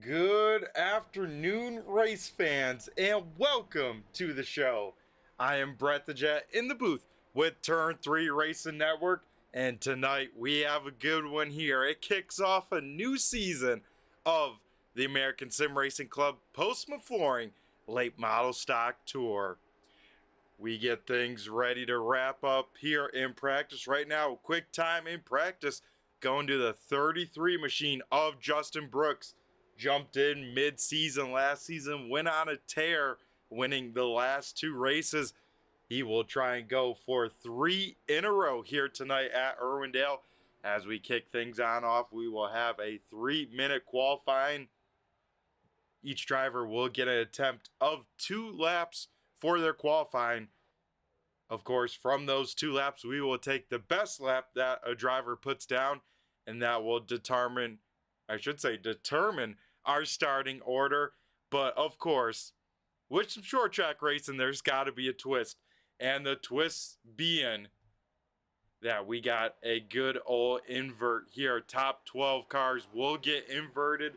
Good afternoon, race fans, and welcome to the show. I am Brett the Jet in the booth with Turn 3 Racing Network, and tonight we have a good one here. It kicks off a new season of the American Sim Racing Club Postma Flooring Late Model Stock Tour. We get things ready to wrap up here in practice right now. Quick time in practice, going to the 33 machine of Justin Brooks. Jumped in mid-season last season, went on a tear, winning the last two races. He will try and go for 3 in a row here tonight at Irwindale. As we kick things on off, we will have a 3-minute qualifying. Each driver will get an attempt of 2 laps for their qualifying. Of course, from those 2 laps, we will take the best lap that a driver puts down, and that will determine our starting order. But of course, with some short track racing, there's got to be a twist. And the twist being that we got a good old invert here. Top 12 cars will get inverted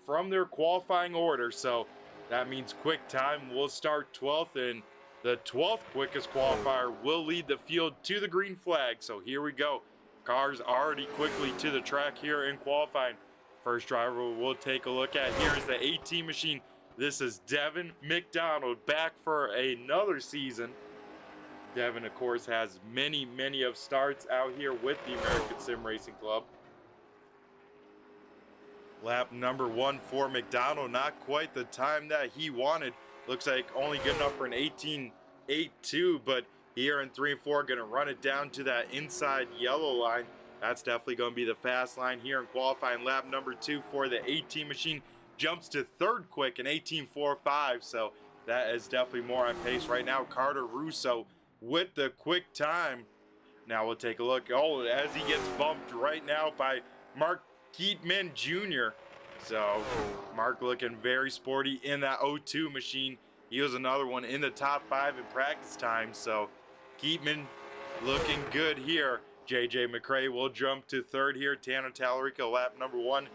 from their qualifying order. So that means quick time will start 12th, and the 12th quickest qualifier will lead the field to the green flag. So here we go. Cars already quickly to the track here in qualifying. First driver we'll take a look at here is the 18 machine. This is Devin McDonald back for another season. Devin, of course, has many of starts out here with the American Sim Racing Club. Lap number 1 for McDonald, not quite the time that he wanted. Looks like only good enough for an 18.82, but here in 3 and 4, going to run it down to that inside yellow line. That's definitely going to be the fast line here in qualifying. Lap number 2 for the 18 machine. Jumps to 3rd quick in 18.45, so that is definitely more on pace right now. Carter Russo with the quick time. Now we'll take a look. Oh, as he gets bumped right now by Mark Keatman Jr. So Mark looking very sporty in that 02 machine. He was another one in the top 5 in practice time, so Keatman looking good here. JJ McCrae will jump to 3rd here. Tanner Tallarico, lap number 1,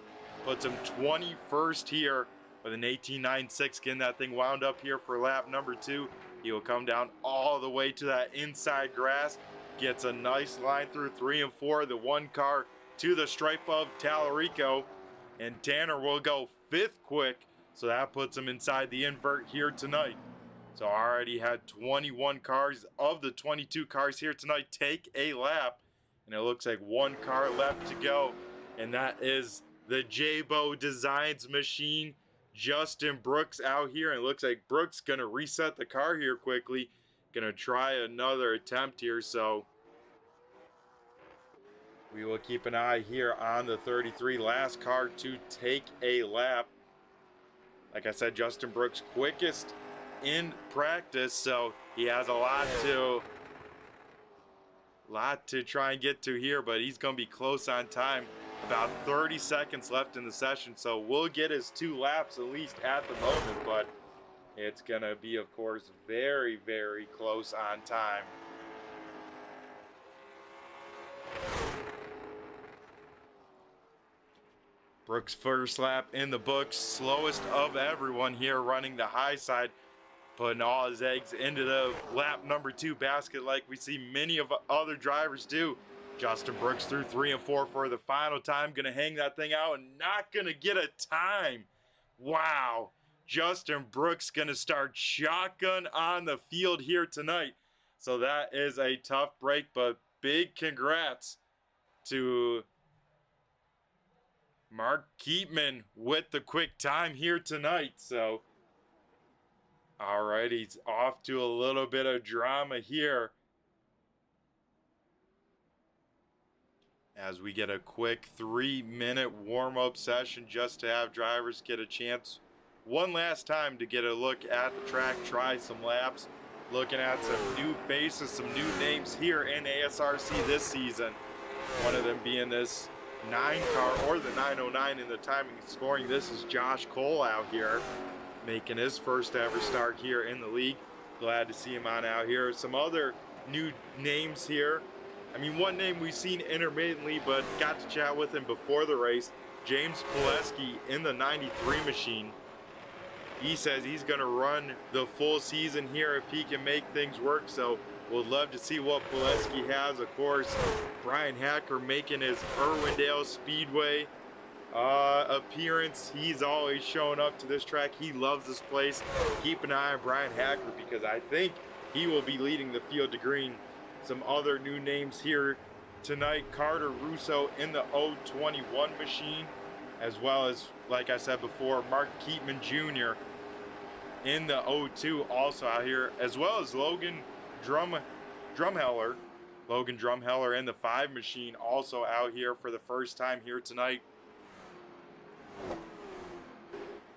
puts him 21st here with an 18.96. Getting that thing wound up here for lap number 2. He will come down all the way to that inside grass. Gets a nice line through 3 and 4. The 1 car to the stripe of Tallarico. And Tanner will go 5th quick. So that puts him inside the invert here tonight. So I already had 21 cars of the 22 cars here tonight take a lap. And it looks like 1 car left to go. And that is the J-Bo Designs machine. Justin Brooks out here. And it looks like Brooks going to reset the car here quickly. Going to try another attempt here. So we will keep an eye here on the 33. Last car to take a lap. Like I said, Justin Brooks quickest in practice. So he has a lot to try and get to here, but he's going to be close on time. About 30 seconds left in the session, so we'll get his 2 laps at least at the moment, but it's going to be, of course, very close on time. Brooks' first lap in the books, slowest of everyone here, running the high side, putting all his eggs into the lap number 2 basket like we see many of other drivers do. Justin Brooks through 3 and 4 for the final time. Going to hang that thing out and not going to get a time. Wow. Justin Brooks going to start shotgun on the field here tonight. So that is a tough break, but big congrats to Mark Keatman with the quick time here tonight. So alright, he's off to a little bit of drama here as we get a quick 3-minute warm-up session just to have drivers get a chance one last time to get a look at the track, try some laps, looking at some new faces, some new names here in ASRC this season. One of them being this 9 car, or the 909 in the timing and scoring. This is Josh Cole out here, making his first ever start here in the league. Glad to see him on out here. Some other new names here. I mean, one name we've seen intermittently, but got to chat with him before the race. James Pileski in the 93 machine. He says he's going to run the full season here if he can make things work. So we'll love to see what Pileski has. Of course, Brian Hacker making his Irwindale Speedway appearance. He's always showing up to this track. He loves this place. Keep an eye on Brian Hacker because I think he will be leading the field to green. Some other new names here tonight: Carter Russo in the 021 machine, as well as, like I said before, Mark Keatman Jr. in the 02 also out here, as well as Logan Drumheller in the 5 machine also out here for the first time here tonight.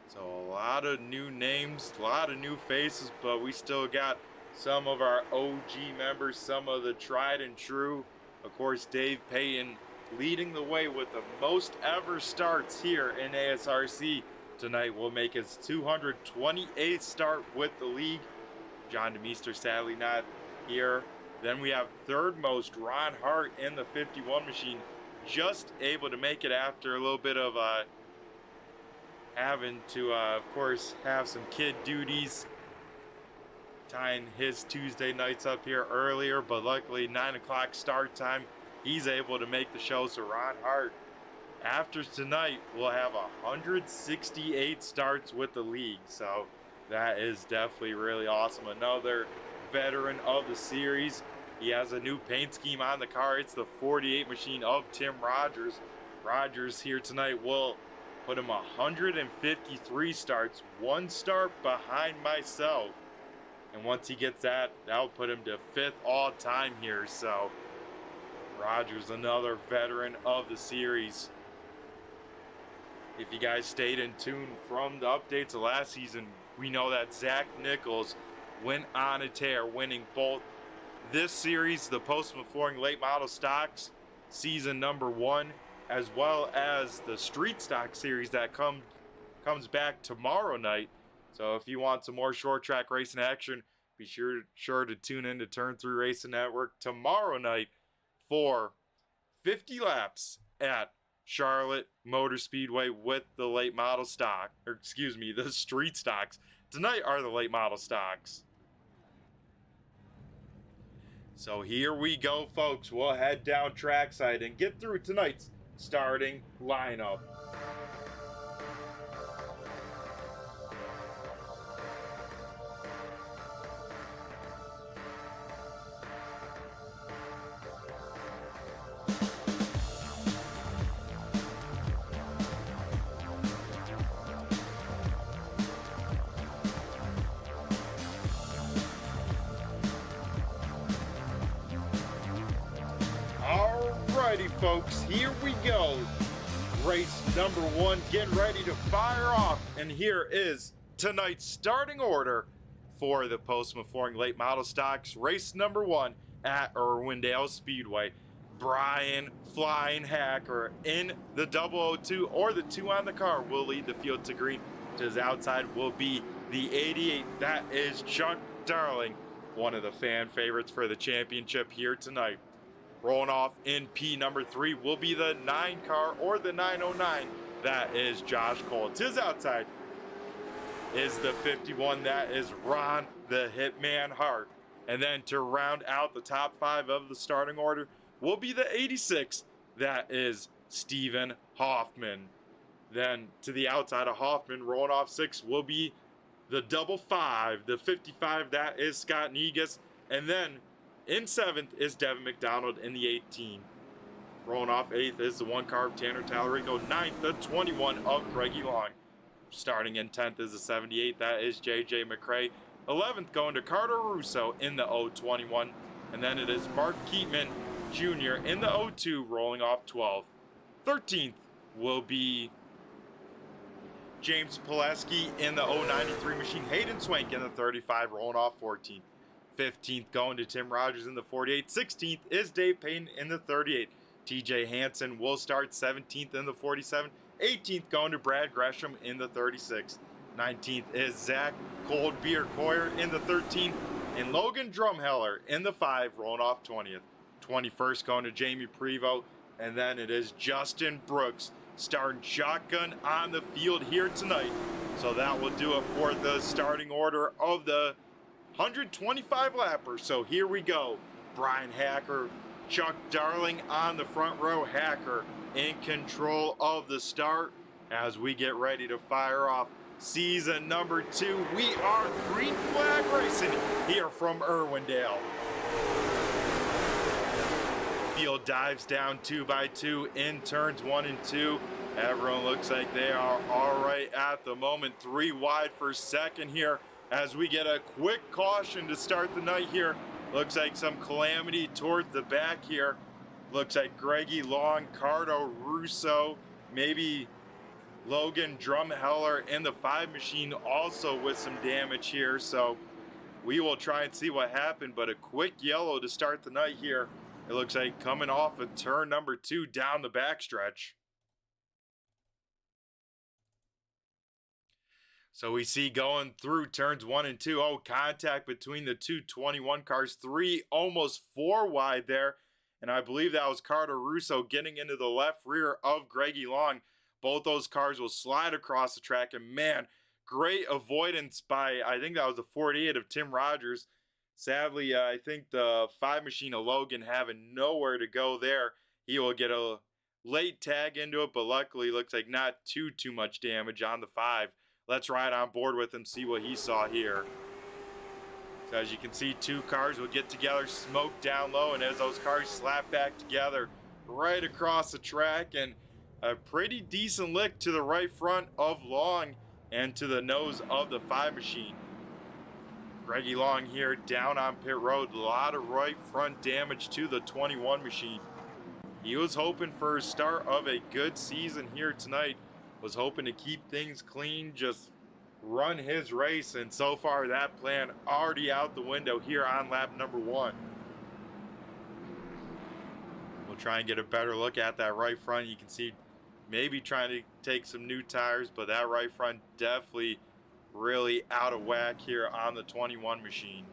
So a lot of new names, a lot of new faces, but we still got some of our OG members, some of the tried and true. Of course, Dave Payton leading the way with the most ever starts here in ASRC tonight. Will make his 228th start with the league. John DeMeester sadly not here. Then we have third most Ron Hart in the 51 machine, just able to make it after a little bit of having to of course have some kid duties, tying his Tuesday nights up here earlier, but luckily 9 o'clock start time, he's able to make the show. So Ron Hart, after tonight, will have 168 starts with the league. So that is definitely really awesome. Another veteran of the series. He has a new paint scheme on the car. It's the 48 machine of Tim Rogers. Rogers here tonight will put him 153 starts, 1 start behind myself. And once he gets that, that'll put him to 5th all time here. So Rogers, another veteran of the series. If you guys stayed in tune from the updates of last season, we know that Zach Nichols went on a tear, winning both this series, the Postma Flooring Late Model Stocks season number 1, as well as the Street Stock series that comes back tomorrow night. So if you want some more short track racing action, be sure to tune in to Turn 3 Racing Network tomorrow night for 50 laps at Charlotte Motor Speedway with the late model stock, or excuse me, the street stocks. Tonight are the late model stocks. So here we go, folks. We'll head down trackside and get through tonight's starting lineup. Alrighty, folks, here we go. Race number 1 getting ready to fire off, and here is tonight's starting order for the Postma Flooring Late Model Stocks. Race number 1 at Irwindale Speedway. Brian Flying Hacker in the 002 or the 2 on the car will lead the field to green. To his outside will be the 88. That is Chuck Darling, one of the fan favorites for the championship here tonight. Rolling off in P number 3 will be the 9 car or the 909. That is Josh Cole. To his outside is the 51. That is Ron the Hitman Hart. And then to round out the top 5 of the starting order will be the 86. That is Stephen Hoffman. Then to the outside of Hoffman, rolling off 6 will be the 55. The 55, that is Scott Negus. And then in 7th is Devin McDonald in the 18. Rolling off 8th is the 1 car of Tanner Tallarico. 9th, the 21 of Craigie Long. Starting in 10th is the 78. That is JJ McCrae. 11th going to Carter Russo in the 021. And then it is Mark Keatman Jr. in the 02, rolling off 12th. 13th will be James Pileski in the 093 machine. Hayden Swank in the 35, rolling off 14th. 15th going to Tim Rogers in the 48. 16th is Dave Payton in the 38. TJ Hansen will start 17th in the 47. 18th going to Brad Gresham in the 36. 19th is Zach Cold Beer Coyer in the 13. And Logan Drumheller in the 5, rolling off 20th. 21st going to Jamie Prevost. And then it is Justin Brooks starting shotgun on the field here tonight. So that will do it for the starting order of the 125 lappers. So here we go. Brian Hacker, Chuck Darling on the front row. Hacker in control of the start as we get ready to fire off season number 2. We are green flag racing here from Irwindale. Field dives down 2 by 2 in turns 1 and 2. Everyone looks like they are all right at the moment. 3 wide for second here as we get a quick caution to start the night here. Looks like some calamity towards the back here. Looks like Greggy Long, Cardo Russo, maybe Logan Drumheller in the 5 machine also with some damage here. So we will try and see what happened, but a quick yellow to start the night here. It looks like coming off of turn number 2 down the backstretch. So we see going through turns 1 and 2. Oh, contact between the 221 cars. 3, almost 4 wide there. And I believe that was Carter Russo getting into the left rear of Greggy Long. Both those cars will slide across the track. And man, great avoidance by, I think that was the 48 of Tim Rogers. Sadly, I think the 5 machine of Logan having nowhere to go there. He will get a late tag into it, but luckily looks like not too much damage on the 5. Let's ride on board with him, see what he saw here. So as you can see, 2 cars will get together, smoke down low, and as those cars slap back together right across the track, and a pretty decent lick to the right front of Long and to the nose of the 5 machine. Greggy Long here down on pit road, a lot of right front damage to the 21 machine. He was hoping for a start of a good season here tonight. Was hoping to keep things clean, just run his race, and so far that plan already out the window here on lap number 1. We'll try and get a better look at that right front. You can see maybe trying to take some new tires, but that right front definitely really out of whack here on the 21 machine.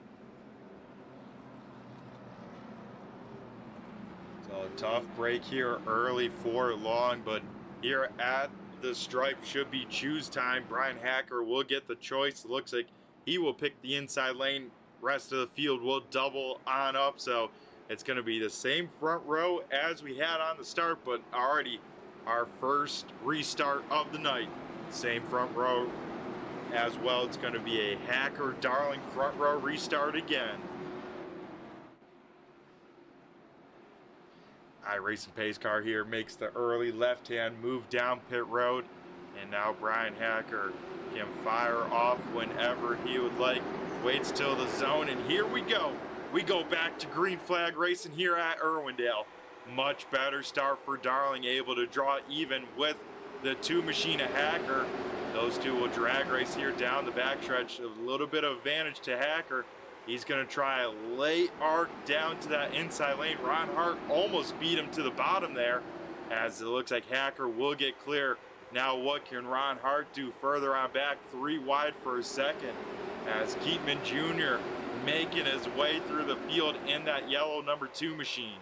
So a tough break here early for Long, but here at the stripe should be choose time. Brian Hacker will get the choice. It looks like he will pick the inside lane. Rest of the field will double on up. So it's going to be the same front row as we had on the start, but already our first restart of the night. Same front row as well. It's going to be a Hacker Darling front row restart again. iRacing pace car here makes the early left-hand move down pit road, and now Brian Hacker can fire off whenever he would like. Waits till the zone, and here we go. We go back to green flag racing here at Irwindale. Much better start for Darling, able to draw even with the 2 machine of Hacker. Those 2 will drag race here down the backstretch. A little bit of advantage to Hacker. He's going to try a late arc down to that inside lane. Ron Hart almost beat him to the bottom there, as it looks like Hacker will get clear. Now what can Ron Hart do further on back? 3 wide for a second, as Keatman Jr. making his way through the field in that yellow number 2 machine.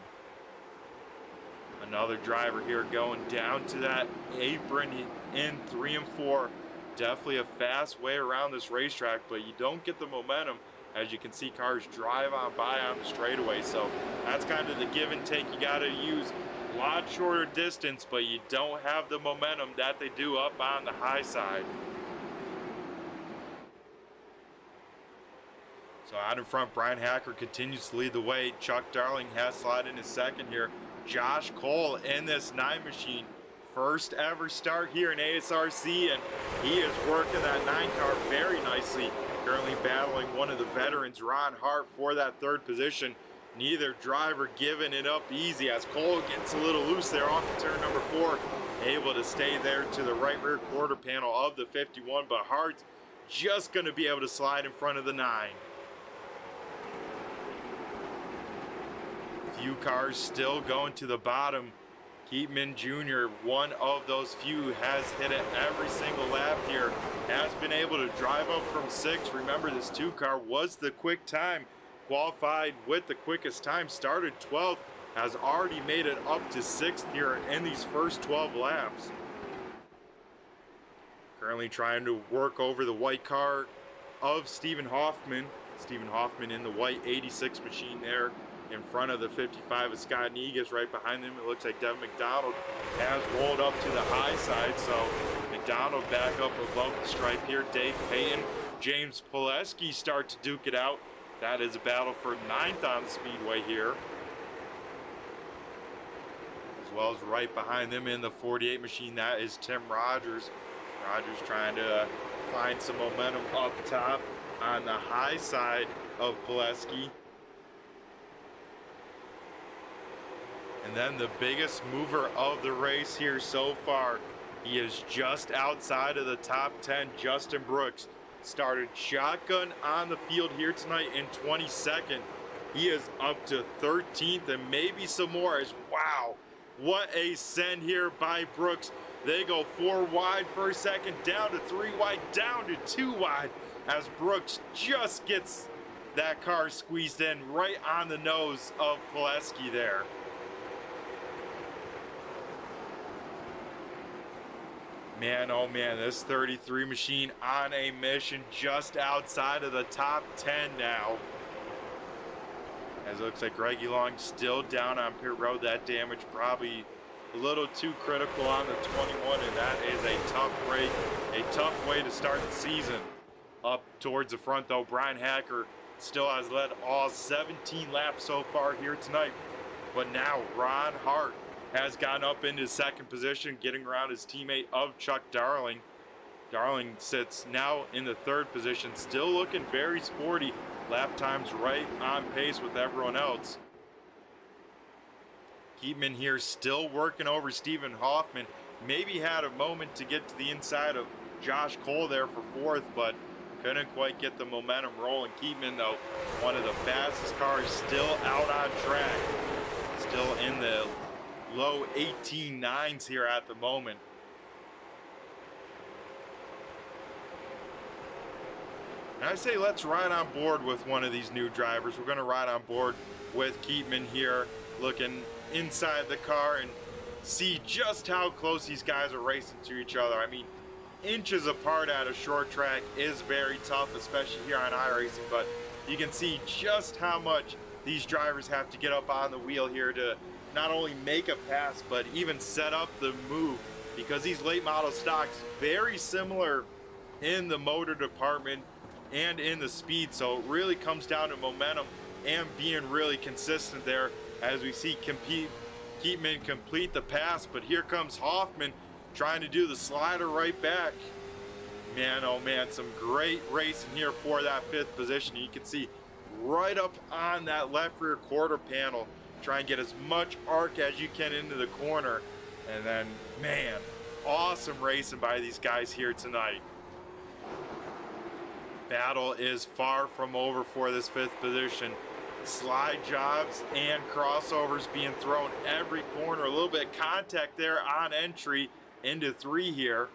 Another driver here going down to that apron in 3 and 4. Definitely a fast way around this racetrack, but you don't get the momentum. As you can see, cars drive on by on the straightaway. So that's kind of the give and take. You got to use a lot shorter distance, but you don't have the momentum that they do up on the high side. So out in front, Brian Hacker continues to lead the way. Chuck Darling has slid in his second here. Josh Cole in this 9 machine. First ever start here in ASRC, and he is working that 9 car very nicely. Currently battling one of the veterans, Ron Hart, for that 3rd position. Neither driver giving it up easy, as Cole gets a little loose there off of turn number 4. Able to stay there to the right rear quarter panel of the 51, but Hart's just going to be able to slide in front of the 9. Few cars still going to the bottom. Keatman Jr., one of those few, has hit it every single lap here. Has been able to drive up from 6. Remember, this 2 car was the quick time. Qualified with the quickest time. Started 12th. Has already made it up to 6th here in these first 12 laps. Currently trying to work over the white car of Stephen Hoffman. Stephen Hoffman in the white 86 machine there in front of the 55 of Scott Negus. Right behind them, it looks like Devin McDonald has rolled up to the high side. So McDonald back up above the stripe here. Dave Payton, James Pileski start to duke it out. That is a battle for 9th on the speedway here. As well as right behind them in the 48 machine, that is Tim Rogers. Rogers trying to find some momentum up top on the high side of Pileski. And then the biggest mover of the race here so far, he is just outside of the top 10. Justin Brooks started shotgun on the field here tonight in 22nd. He is up to 13th and maybe some more. As wow, what a send here by Brooks. They go 4 wide for a second, down to 3 wide, down to 2 wide, as Brooks just gets that car squeezed in right on the nose of Pileski there. Man, oh man, this 33 machine on a mission just outside of the top 10 now. As it looks like Greggy Long still down on pit road. That damage probably a little too critical on the 21, and that is a tough break, a tough way to start the season. Up towards the front though, Brian Hacker still has led all 17 laps so far here tonight. But now Ron Hart has gone up into second position, getting around his teammate of Chuck Darling. Darling sits now in the 3rd position, still looking very sporty. Lap times right on pace with everyone else. Keepman here still working over Stephen Hoffman. Maybe had a moment to get to the inside of Josh Cole there for 4th, but couldn't quite get the momentum rolling. Keepman, though, one of the fastest cars, still out on track. Still in the low 18.9s here at the moment. And I say let's ride on board with one of these new drivers. We're going to ride on board with Keatman here, looking inside the car and see just how close these guys are racing to each other. I mean, inches apart at a short track is very tough, especially here on iRacing, but you can see just how much these drivers have to get up on the wheel here to not only make a pass, but even set up the move, because these late model stocks very similar in the motor department and in the speed. So it really comes down to momentum and being really consistent there, as we see Keatman complete the pass. But here comes Hoffman trying to do the slider right back. Man, oh man, some great racing here for that 5th position. You can see right up on that left rear quarter panel, try and get as much arc as you can into the corner. And then, man, awesome racing by these guys here tonight. Battle is far from over for this 5th position. Slide jobs and crossovers being thrown every corner. A little bit of contact there on entry into 3 here,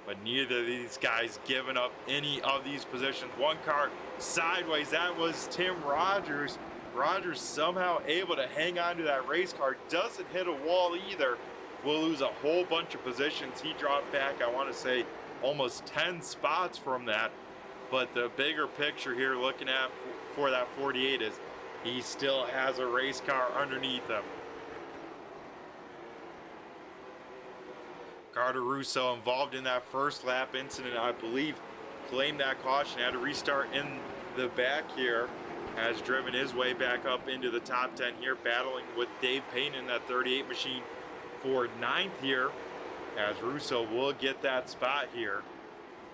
but neither of these guys giving up any of these positions. One car sideways, that was Tim Rogers. Rogers somehow able to hang on to that race car, doesn't hit a wall either. Will lose a whole bunch of positions. He dropped back, I want to say, almost 10 spots from that. But the bigger picture here looking at for that 48 is he still has a race car underneath him. Carter Russo involved in that first lap incident, I believe, claimed that caution, had to restart in the back here. Has driven his way back up into the top 10 here, battling with Dave Payne in that 38 machine for 9th here, as Russo will get that spot here.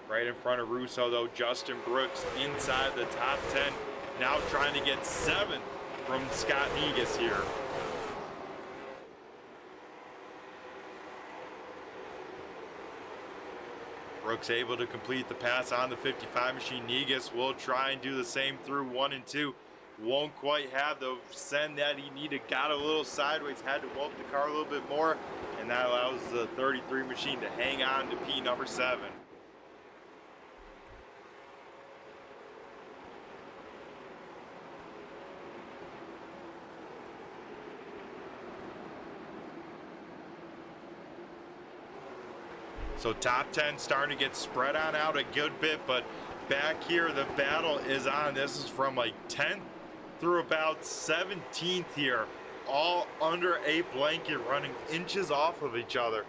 Right in front of Russo, though, Justin Brooks inside the top 10, now trying to get 7th from Scott Negus here. Brooks able to complete the pass on the 55 machine. Negus will try and do the same through 1 and 2. Won't quite have the send that he needed. Got a little sideways, had to whoop the car a little bit more, and that allows the 33 machine to hang on to P number 7. So top 10 starting to get spread on out a good bit, but back here the battle is on. This is from like 10th through about 17th here, all under a blanket, running inches off of each other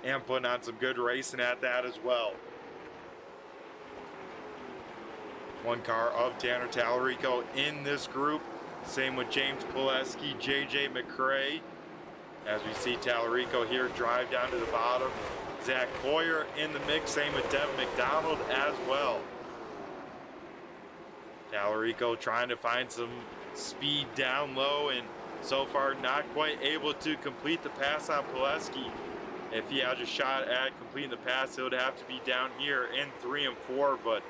and putting on some good racing at that as well. One car of Tanner Tallarico in this group. Same with James Pileski, JJ McCrae. As we see Tallarico here drive down to the bottom. Zach Hoyer in the mix, same with Devin McDonald as well. Tallarico trying to find some speed down low, and so far not quite able to complete the pass on Pileski. If he has a shot at completing the pass, it would have to be down here in 3 and 4, but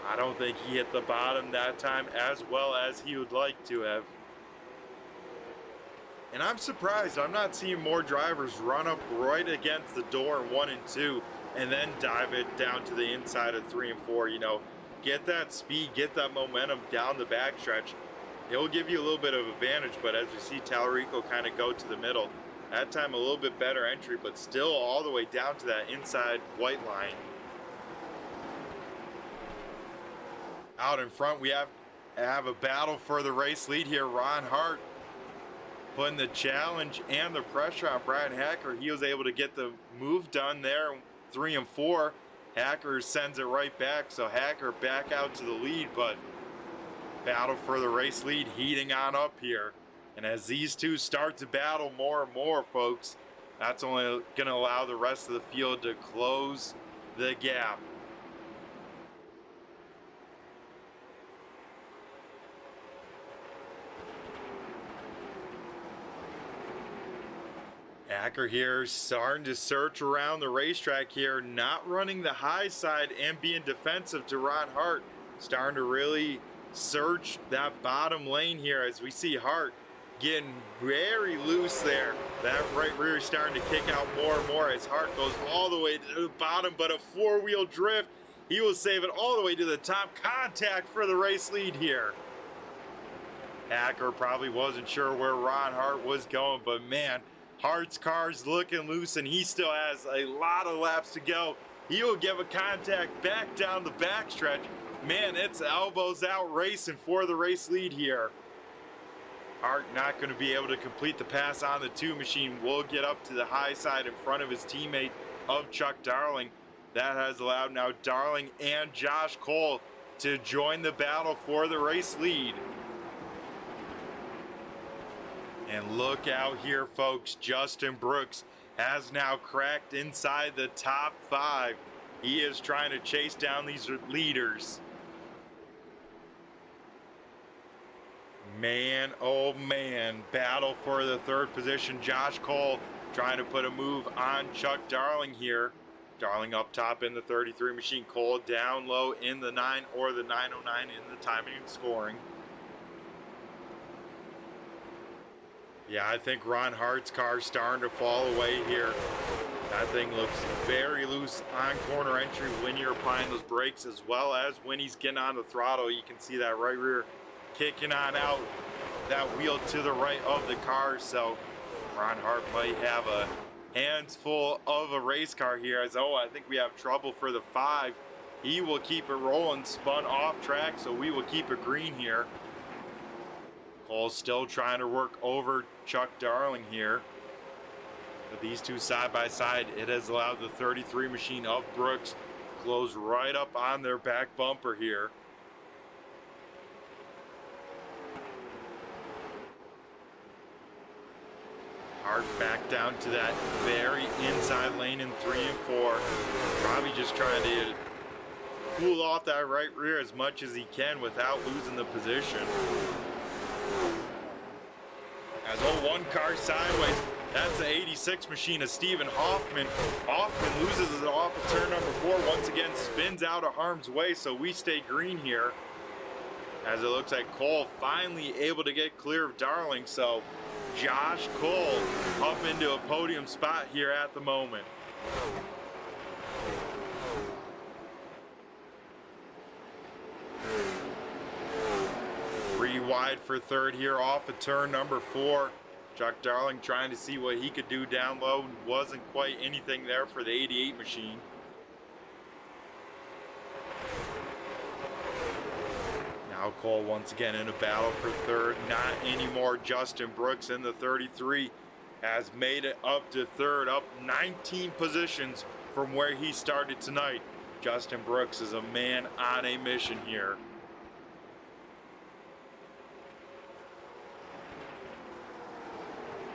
I don't think he hit the bottom that time as well as he would like to have. And I'm surprised I'm not seeing more drivers run up right against the door in 1 and 2 and then dive it down to the inside of 3 and 4. You know, get that speed, get that momentum down the backstretch. It will give you a little bit of advantage, but as we see Tallarico kind of go to the middle, that time a little bit better entry, but still all the way down to that inside white line. Out in front, we have a battle for the race lead here. Ron Hart putting the challenge and the pressure on Brian Hacker. He was able to get the move done there, 3 and 4. Hacker sends it right back, so Hacker back out to the lead, but battle for the race lead heating on up here. And as these two start to battle more and more, folks, that's only going to allow the rest of the field to close the gap. Hacker here starting to search around the racetrack here, not running the high side and being defensive to Ron Hart. Starting to really search that bottom lane here as we see Hart getting very loose there. That right rear is starting to kick out more and more as Hart goes all the way to the bottom, but a 4-wheel drift. He will save it all the way to the top. Contact for the race lead here. Hacker probably wasn't sure where Ron Hart was going, but man, Hart's car's looking loose and he still has a lot of laps to go. He will give a contact back down the backstretch. Man, it's elbows out racing for the race lead here. Hart not going to be able to complete the pass on the 2 machine. Will get up to the high side in front of his teammate of Chuck Darling. That has allowed now Darling and Josh Cole to join the battle for the race lead. And look out here, folks. Justin Brooks has now cracked inside the top 5. He is trying to chase down these leaders. Man, oh man, battle for the 3rd position. Josh Cole trying to put a move on Chuck Darling here. Darling up top in the 33 machine. Cole down low in the 9 or the 909 in the timing and scoring. Yeah, I think Ron Hart's car is starting to fall away here. That thing looks very loose on corner entry when you're applying those brakes, as well as when he's getting on the throttle. You can see that right rear kicking on out, that wheel to the right of the car. So Ron Hart might have a hands full of a race car here, as I think we have trouble for the 5. He will keep it rolling, spun off track, so we will keep it green here. Cole still trying to work over Chuck Darling here. With these two side by side, it has allowed the 33 machine of Brooks close right up on their back bumper here. Hart back down to that very inside lane in 3 and 4. Probably just trying to cool off that right rear as much as he can without losing the position. As one car sideways, that's the 86 machine of Stephen Hoffman. Hoffman loses it off of turn number 4, once again spins out of harm's way, so we stay green here. As it looks like Cole finally able to get clear of Darling, so Josh Cole up into a podium spot here at the moment. 3 wide for 3rd here off of turn number 4. Chuck Darling trying to see what he could do down low. Wasn't quite anything there for the 88 machine. Now Cole once again in a battle for third. Not anymore. Justin Brooks in the 33 has made it up to third, up 19 positions from where he started tonight. Justin Brooks is a man on a mission here.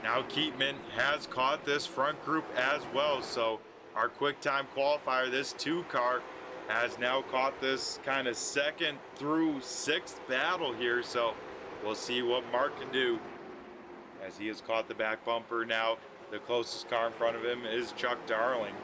Now Keatman has caught this front group as well, so our quick time qualifier, this 2 car, has now caught this kind of 2nd through 6th battle here, so we'll see what Mark can do as he has caught the back bumper. Now the closest car in front of him is Chuck Darling.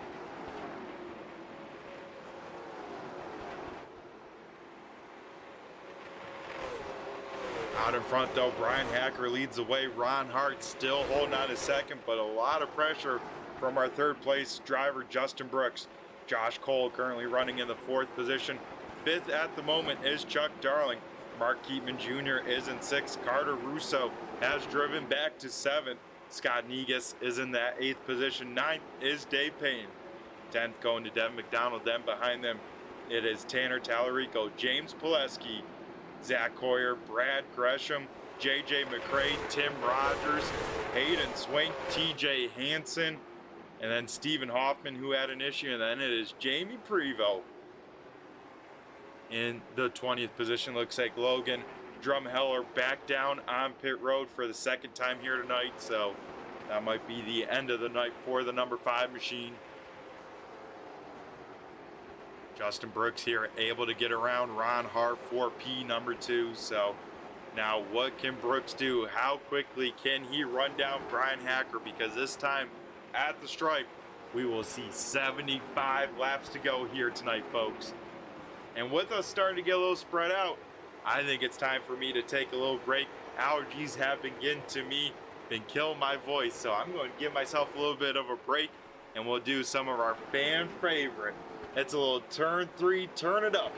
Out in front though, Brian Hacker leads the way. Ron Hart still holding on to second, but a lot of pressure from our 3rd place driver, Justin Brooks. Josh Cole currently running in the 4th position. 5th at the moment is Chuck Darling. Mark Keatman Jr. is in 6th. Carter Russo has driven back to 7th. Scott Negus is in that 8th position. 9th is Dave Payne. 10th going to Devin McDonald. Then behind them, it is Tanner Tallarico, James Pileski, Zach Hoyer, Brad Gresham, JJ McCray, Tim Rogers, Hayden Swink, TJ Hansen, and then Stephen Hoffman, who had an issue, and then it is Jamie Prevost in the 20th position. Looks like Logan Drumheller back down on pit road for the 2nd time here tonight, so that might be the end of the night for the number 5 machine. Justin Brooks here able to get around Ron Hart 4P number 2. So now what can Brooks do? How quickly can he run down Brian Hacker? Because this time at the stripe, we will see 75 laps to go here tonight, folks. And with us starting to get a little spread out, I think it's time for me to take a little break. Allergies have been getting to me, been killing my voice. So I'm going to give myself a little bit of a break, and we'll do some of our fan favorite. It's a little turn 3, turn it up.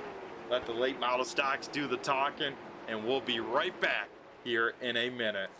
Let the late model stocks do the talking, and we'll be right back here in a minute.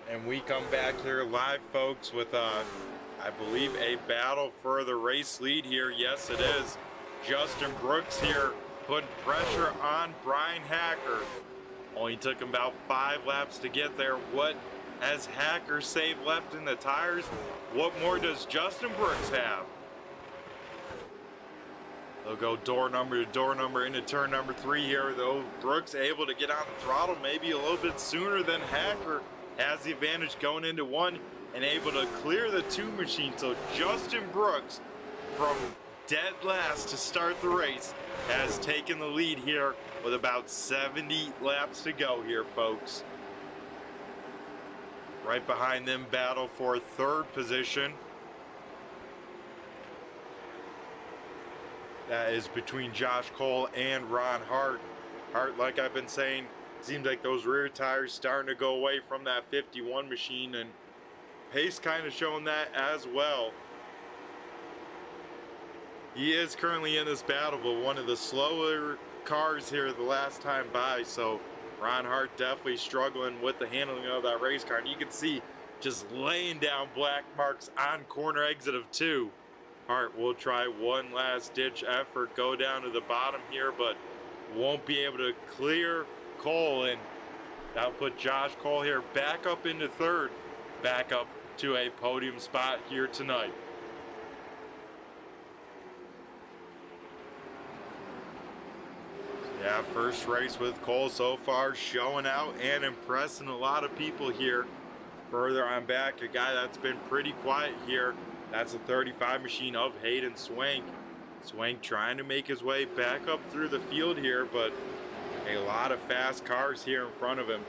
And we come back here live, folks, with I believe a battle for the race lead here. Yes, it is. Justin Brooks here putting pressure on Brian Hacker. Only took him about 5 laps to get there. What has Hacker saved left in the tires? What more does Justin Brooks have? They'll go door number to door number into turn number 3 here, though. Brooks able to get on the throttle maybe a little bit sooner than Hacker. Has the advantage going into 1 and able to clear the 2 machine. So Justin Brooks, from dead last to start the race, has taken the lead here with about 70 laps to go here, folks. Right behind them, battle for 3rd position. That is between Josh Cole and Ron Hart. Hart, like I've been saying, seems like those rear tires starting to go away from that 51 machine, and pace kind of showing that as well. He is currently in this battle, but one of the slower cars here the last time by, so Ron Hart definitely struggling with the handling of that race car. And you can see just laying down black marks on corner exit of 2. Hart will try one last ditch effort, go down to the bottom here, but won't be able to clear Cole, and that'll put Josh Cole here back up into third, back up to a podium spot here tonight. Yeah, first race with Cole so far, showing out and impressing a lot of people here. Further on back, a guy that's been pretty quiet here. That's a 35 machine of Hayden Swank. Swank trying to make his way back up through the field here, but a lot of fast cars here in front of him.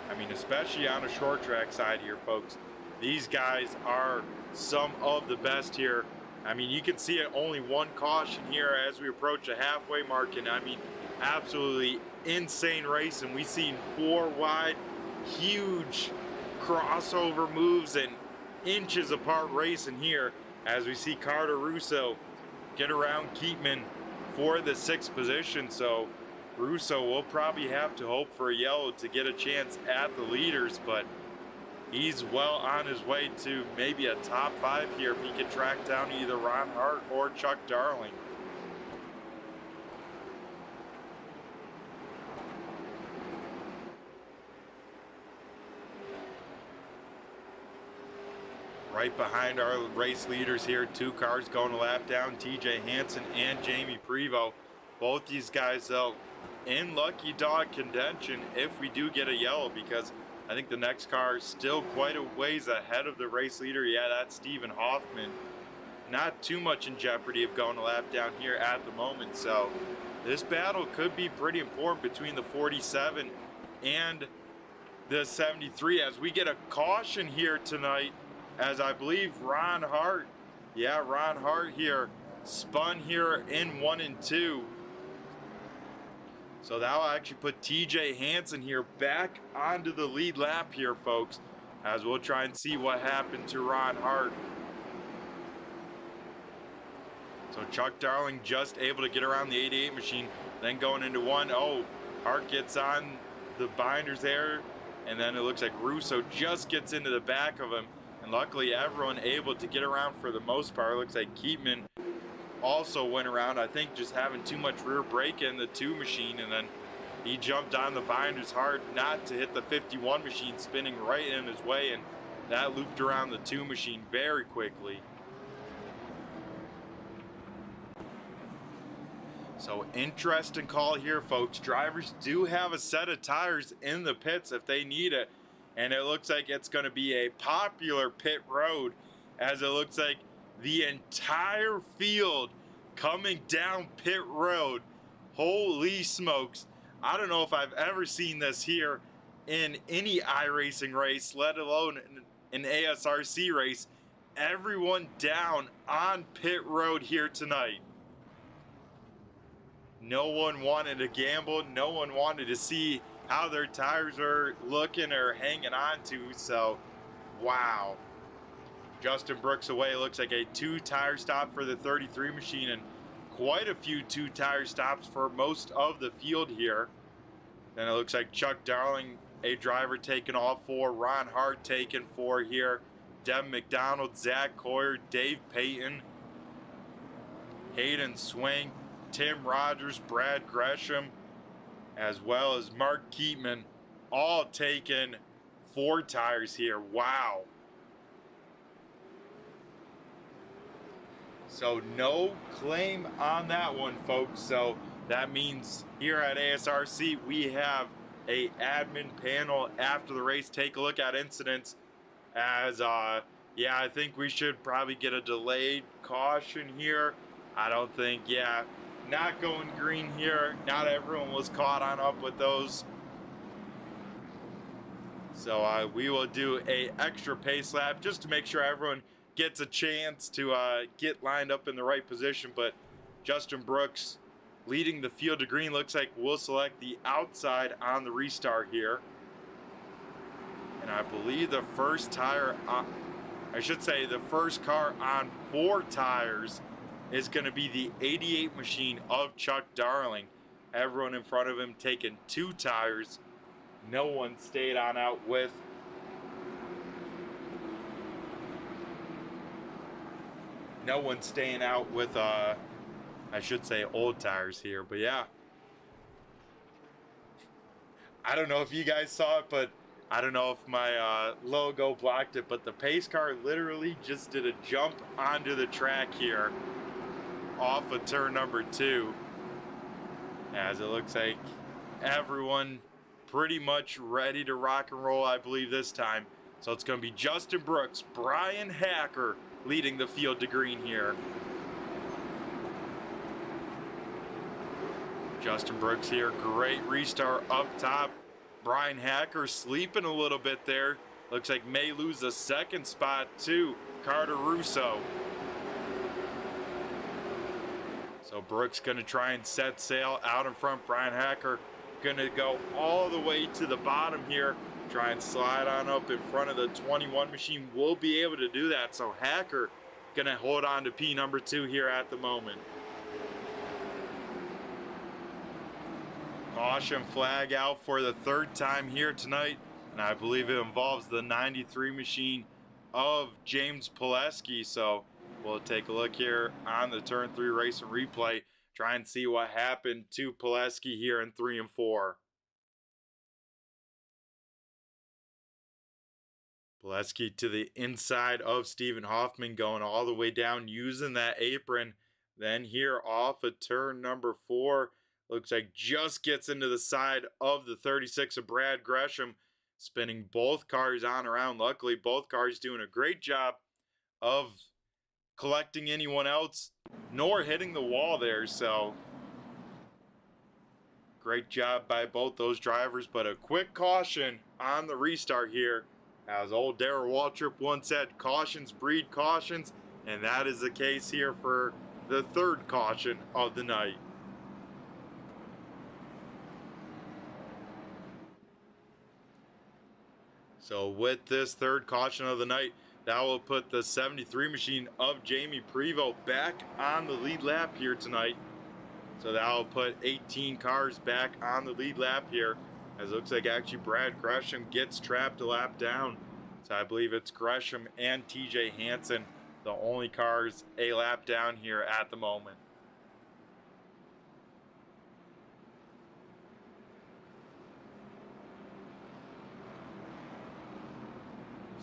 I mean, especially on a short track side here, folks. These guys are some of the best here. I mean, you can see it, only one caution here as we approach the halfway mark, and I mean, absolutely insane racing. We seen 4 wide, huge crossover moves and inches apart racing here as we see Carter Russo get around Keatman for the 6th position. So Russo will probably have to hope for a yellow to get a chance at the leaders, but he's well on his way to maybe a top 5 here if he can track down either Ron Hart or Chuck Darling. Right behind our race leaders here, 2 cars going a lap down, TJ Hansen and Jamie Prevost. Both these guys, though, in lucky dog contention if we do get a yellow, because I think the next car is still quite a ways ahead of the race leader. Yeah, that's Stephen Hoffman. Not too much in jeopardy of going a lap down here at the moment. So this battle could be pretty important between the 47 and the 73 as we get a caution here tonight, as I believe Ron Hart, yeah, Ron Hart here spun here in 1 and 2. So that'll actually put TJ Hansen here back onto the lead lap here, folks, as we'll try and see what happened to Ron Hart. So Chuck Darling just able to get around the 88 machine, then going into 1. Oh, Hart gets on the binders there, and then it looks like Russo just gets into the back of him. And luckily everyone able to get around for the most part. It looks like Keatman also went around, I think just having too much rear brake in the 2 machine, and then he jumped on the binders hard not to hit the 51 machine spinning right in his way, and that looped around the 2 machine very quickly. So interesting call here, folks. Drivers do have a set of tires in the pits if they need it, and it looks like it's going to be a popular pit road, as it looks like the entire field coming down pit road. Holy smokes. I don't know if I've ever seen this here in any iRacing race, let alone an ASRC race. Everyone down on pit road here tonight. No one wanted to gamble. No one wanted to see how their tires are looking or hanging on to. So, wow. Justin Brooks away. Looks like a 2-tire stop for the 33 machine, and quite a few 2-tire stops for most of the field here. Then it looks like Chuck Darling, a driver, taking all 4. Ron Hart taking 4 here. Devin McDonald, Zach Coyer, Dave Payton, Hayden Swank, Tim Rogers, Brad Gresham, as well as Mark Keatman, all taking 4 tires here. Wow. So no claim on that one, folks. So that means here at ASRC, we have a admin panel after the race. Take a look at incidents as, yeah, I think we should probably get a delayed caution here. I don't think, yeah, not going green here. Not everyone was caught on up with those. So we will do a extra pace lap just to make sure everyone gets a chance to get lined up in the right position. But Justin Brooks leading the field to green. Looks like we'll select the outside on the restart here. And I believe the first tire, I should say the first car on 4 tires is going to be the 88 machine of Chuck Darling. Everyone in front of him taking 2 tires. No one stayed on out with. No one's staying out with, I should say old tires here, but yeah. I don't know if you guys saw it, but I don't know if my logo blocked it, but the pace car literally just did a jump onto the track here off of turn number 2, as it looks like everyone pretty much ready to rock and roll, I believe, this time. So it's going to be Justin Brooks, Brian Hacker leading the field to green here. Justin Brooks here, great restart up top. Brian Hacker sleeping a little bit there. Looks like may lose the second spot to Carter Russo. So Brooks gonna try and set sail out in front. Brian Hacker gonna go all the way to the bottom here. Try and slide on up in front of the 21 machine. Will be able to do that. So Hacker gonna hold on to P number 2 here at the moment. Caution flag out for the 3rd time here tonight, and I believe it involves the 93 machine of James Pileski. So we'll take a look here on the turn 3 race and replay, try and see what happened to Pileski here in 3 and 4. Pileski to the inside of Stephen Hoffman, going all the way down using that apron. Then here off of turn number 4, looks like just gets into the side of the 36 of Brad Gresham, spinning both cars on around. Luckily, both cars doing a great job of collecting anyone else, nor hitting the wall there. So great job by both those drivers, but a quick caution on the restart here. As old Darrell Waltrip once said, cautions breed cautions, and that is the case here for the 3rd caution of the night. So with this 3rd caution of the night, that will put the 73 machine of Jamie Prevost back on the lead lap here tonight. So that will put 18 cars back on the lead lap here, as it looks like actually Brad Gresham gets trapped a lap down. So I believe it's Gresham and TJ Hansen, the only cars a lap down here at the moment.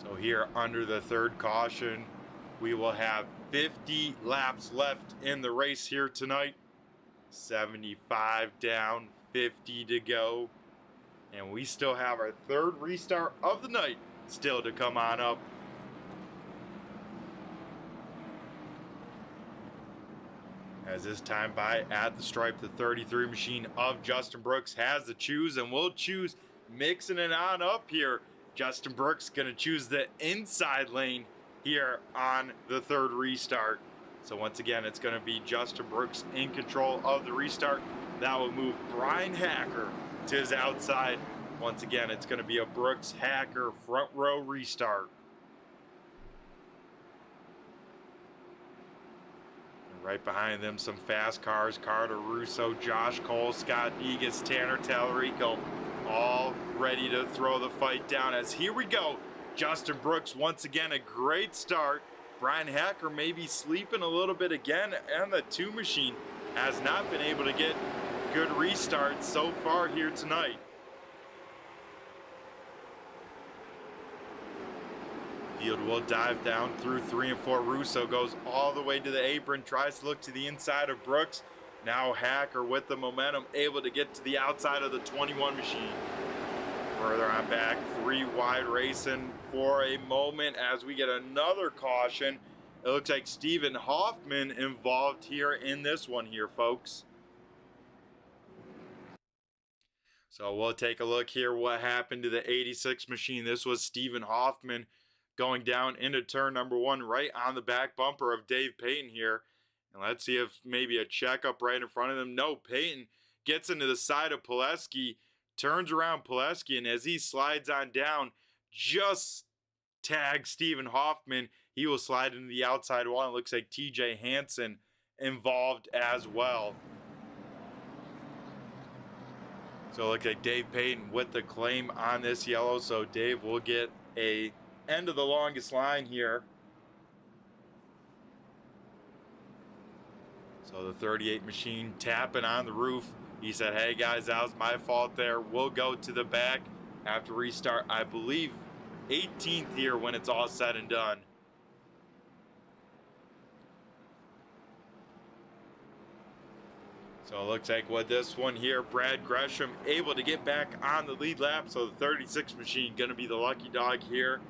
So here under the 3rd caution, we will have 50 laps left in the race here tonight. 75 down, 50 to go. And we still have our 3rd restart of the night still to come on up. As this time by at the stripe, the 33 machine of Justin Brooks has the choose, and will choose mixing it on up here. Justin Brooks going to choose the inside lane here on the 3rd restart. So once again, it's going to be Justin Brooks in control of the restart. That will move Brian Hacker to his outside. Once again, it's going to be a Brooks Hacker front row restart. And right behind them, some fast cars. Carter Russo, Josh Cole, Scott Negus, Tanner Tallarico, all ready to throw the fight down. As here we go, Justin Brooks once again, a great start. Brian Hacker maybe sleeping a little bit again, and the 2 machine has not been able to get good restarts so far here tonight. Field will dive down through 3 and 4. Russo goes all the way to the apron, tries to look to the inside of Brooks. Now Hacker with the momentum, able to get to the outside of the 21 machine. Further on back, 3 wide racing for a moment as we get another caution. It looks like Stephen Hoffman involved here in this one here, folks. So we'll take a look here what happened to the 86 machine. This was Stephen Hoffman going down into turn number 1 right on the back bumper of Dave Payton here. And let's see if maybe a checkup right in front of them. No, Payton gets into the side of Pileski, turns around Pileski, and as he slides on down, just tags Stephen Hoffman. He will slide into the outside wall. It looks like TJ Hansen involved as well. So it looks like Dave Payton with the claim on this yellow. So Dave will get a end of the longest line here. So the 38 machine tapping on the roof. He said, hey guys, that was my fault there. We'll go to the back after restart, I believe 18th here when it's all said and done. So it looks like with this one here, Brad Gresham able to get back on the lead lap. So the 36 machine going to be the lucky dog here.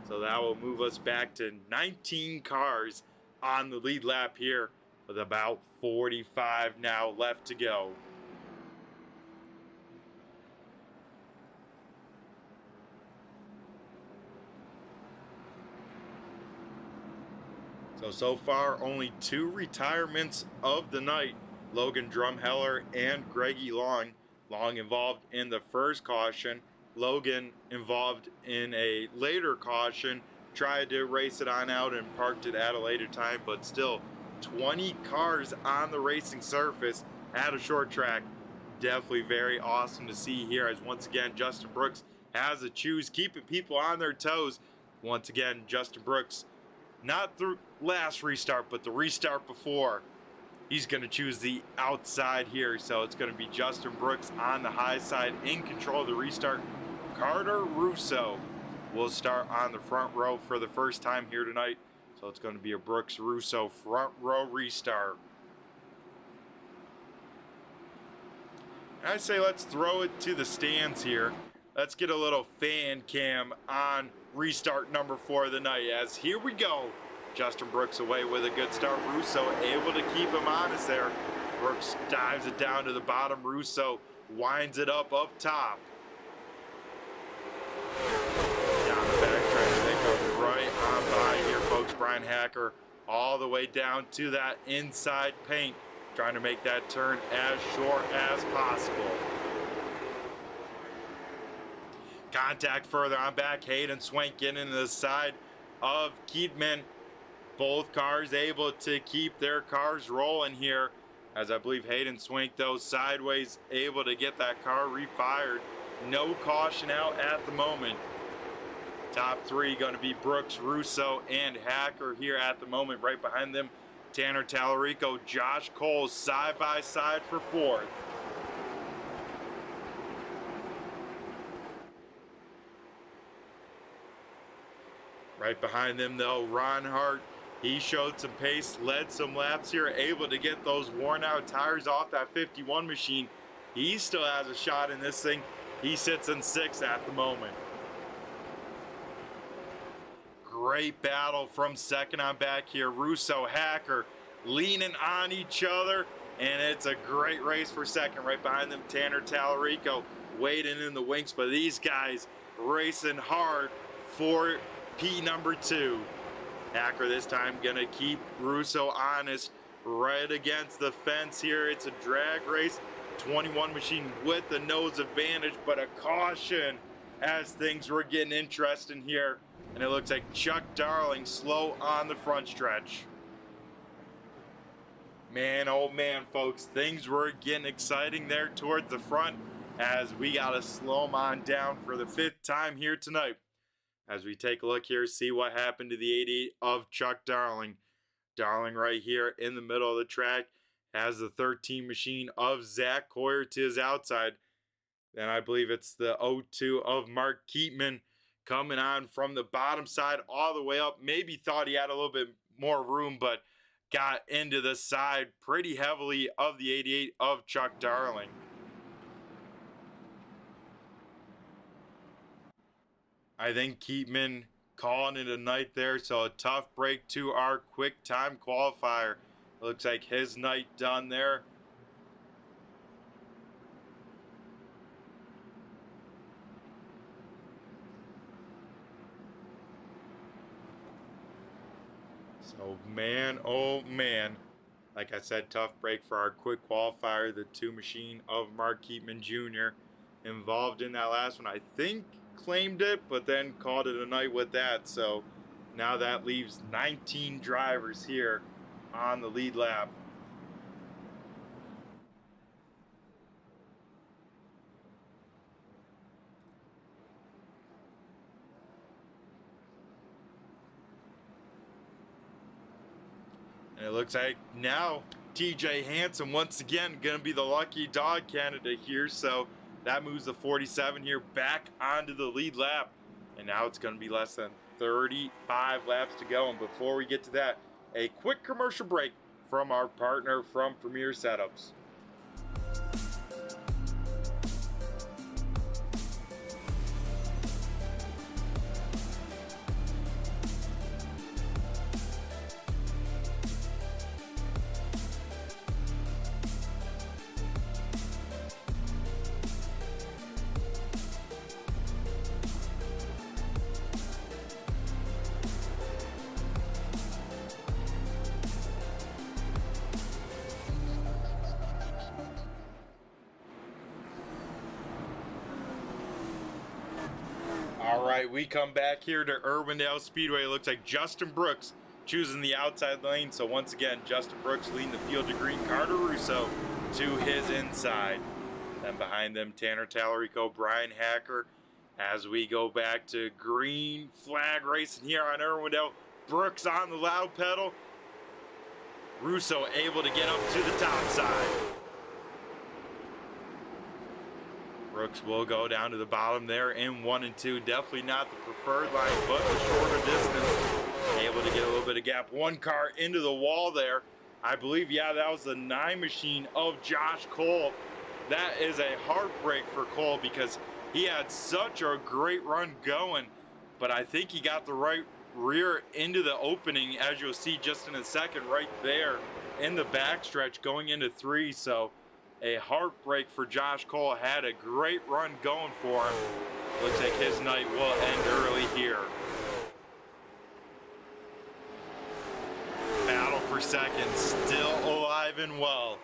So that will move us back to 19 cars on the lead lap here with about 45 now left to go. So far, only 2 retirements of the night. Logan Drumheller and Greggy Long. Long involved in the first caution. Logan involved in a later caution. Tried to race it on out and parked it at a later time, but still 20 cars on the racing surface at a short track. Definitely very awesome to see here, as once again Justin Brooks has a choose, keeping people on their toes. Once again, Justin Brooks, not the last restart, but the restart before, he's going to choose the outside here. So it's going to be Justin Brooks on the high side in control of the restart. Carter Russo will start on the front row for the first time here tonight. So it's going to be a Brooks Russo front row restart. And I say let's throw it to the stands here. Let's get a little fan cam on restart number 4 of the night, as here we go. Justin Brooks away with a good start. Russo able to keep him honest there. Brooks dives it down to the bottom. Russo winds it up top. Down the backtrack, they go right on by here, folks. Brian Hacker all the way down to that inside paint, trying to make that turn as short as possible. Contact further on back. Hayden Swank getting into the side of Keatman. Both cars able to keep their cars rolling here, as I believe Hayden Swank, though, sideways, able to get that car refired. No caution out at the moment. Top 3 going to be Brooks, Russo, and Hacker here at the moment. Right behind them, Tanner Tallarico, Josh Cole side by side for 4th. Right behind them, though, Ron Hart. He showed some pace, led some laps here, able to get those worn out tires off that 51 machine. He still has a shot in this thing. He sits in 6th at the moment. Great battle from 2nd on back here. Russo, Hacker leaning on each other, and it's a great race for 2nd. Right behind them, Tanner Tallarico waiting in the wings, but these guys racing hard for P number 2. Hacker this time gonna keep Russo honest right against the fence here. It's a drag race. 21 machine with the nose advantage, but a caution as things were getting interesting here. And it looks like Chuck Darling slow on the front stretch. Man, oh man, folks, things were getting exciting there towards the front, as we gotta slow them on down for the 5th time here tonight. As we take a look here, see what happened to the 88 of Chuck Darling. Darling right here in the middle of the track has the 13 machine of Zach Coyer to his outside. Then I believe it's the 02 of Mark Keatman coming on from the bottom side all the way up. Maybe thought he had a little bit more room, but got into the side pretty heavily of the 88 of Chuck Darling. I think Keatman calling it a night there, so a tough break to our quick time qualifier. Looks like his night done there. So man, oh man, like I said, tough break for our quick qualifier. The 2 machine of Mark Keatman Jr. involved in that last one, I think claimed it, but then called it a night with that. So now that leaves 19 drivers here on the lead lap. And it looks like now TJ Hansen once again going to be the lucky dog candidate here. So that moves the 47 here back onto the lead lap. And now it's going to be less than 35 laps to go. And before we get to that, a quick commercial break from our partner from Premier Setups. All right, we come back here to Irwindale Speedway. It looks like Justin Brooks choosing the outside lane. So once again, Justin Brooks leading the field to green. Carter Russo to his inside. Then behind them, Tanner Tallarico, Brian Hacker. As we go back to green flag racing here on Irwindale. Brooks on the loud pedal. Russo able to get up to the top side. Brooks will go down to the bottom there in 1 and 2. Definitely not the preferred line, but the shorter distance. Able to get a little bit of gap. One car into the wall there. I believe, yeah, that was the 9 machine of Josh Cole. That is a heartbreak for Cole because he had such a great run going, but I think he got the right rear into the opening, as you'll see just in a second right there in the backstretch going into 3. So a heartbreak for Josh Cole. Had a great run going for him. Looks like his night will end early here. Battle for second, still alive and well.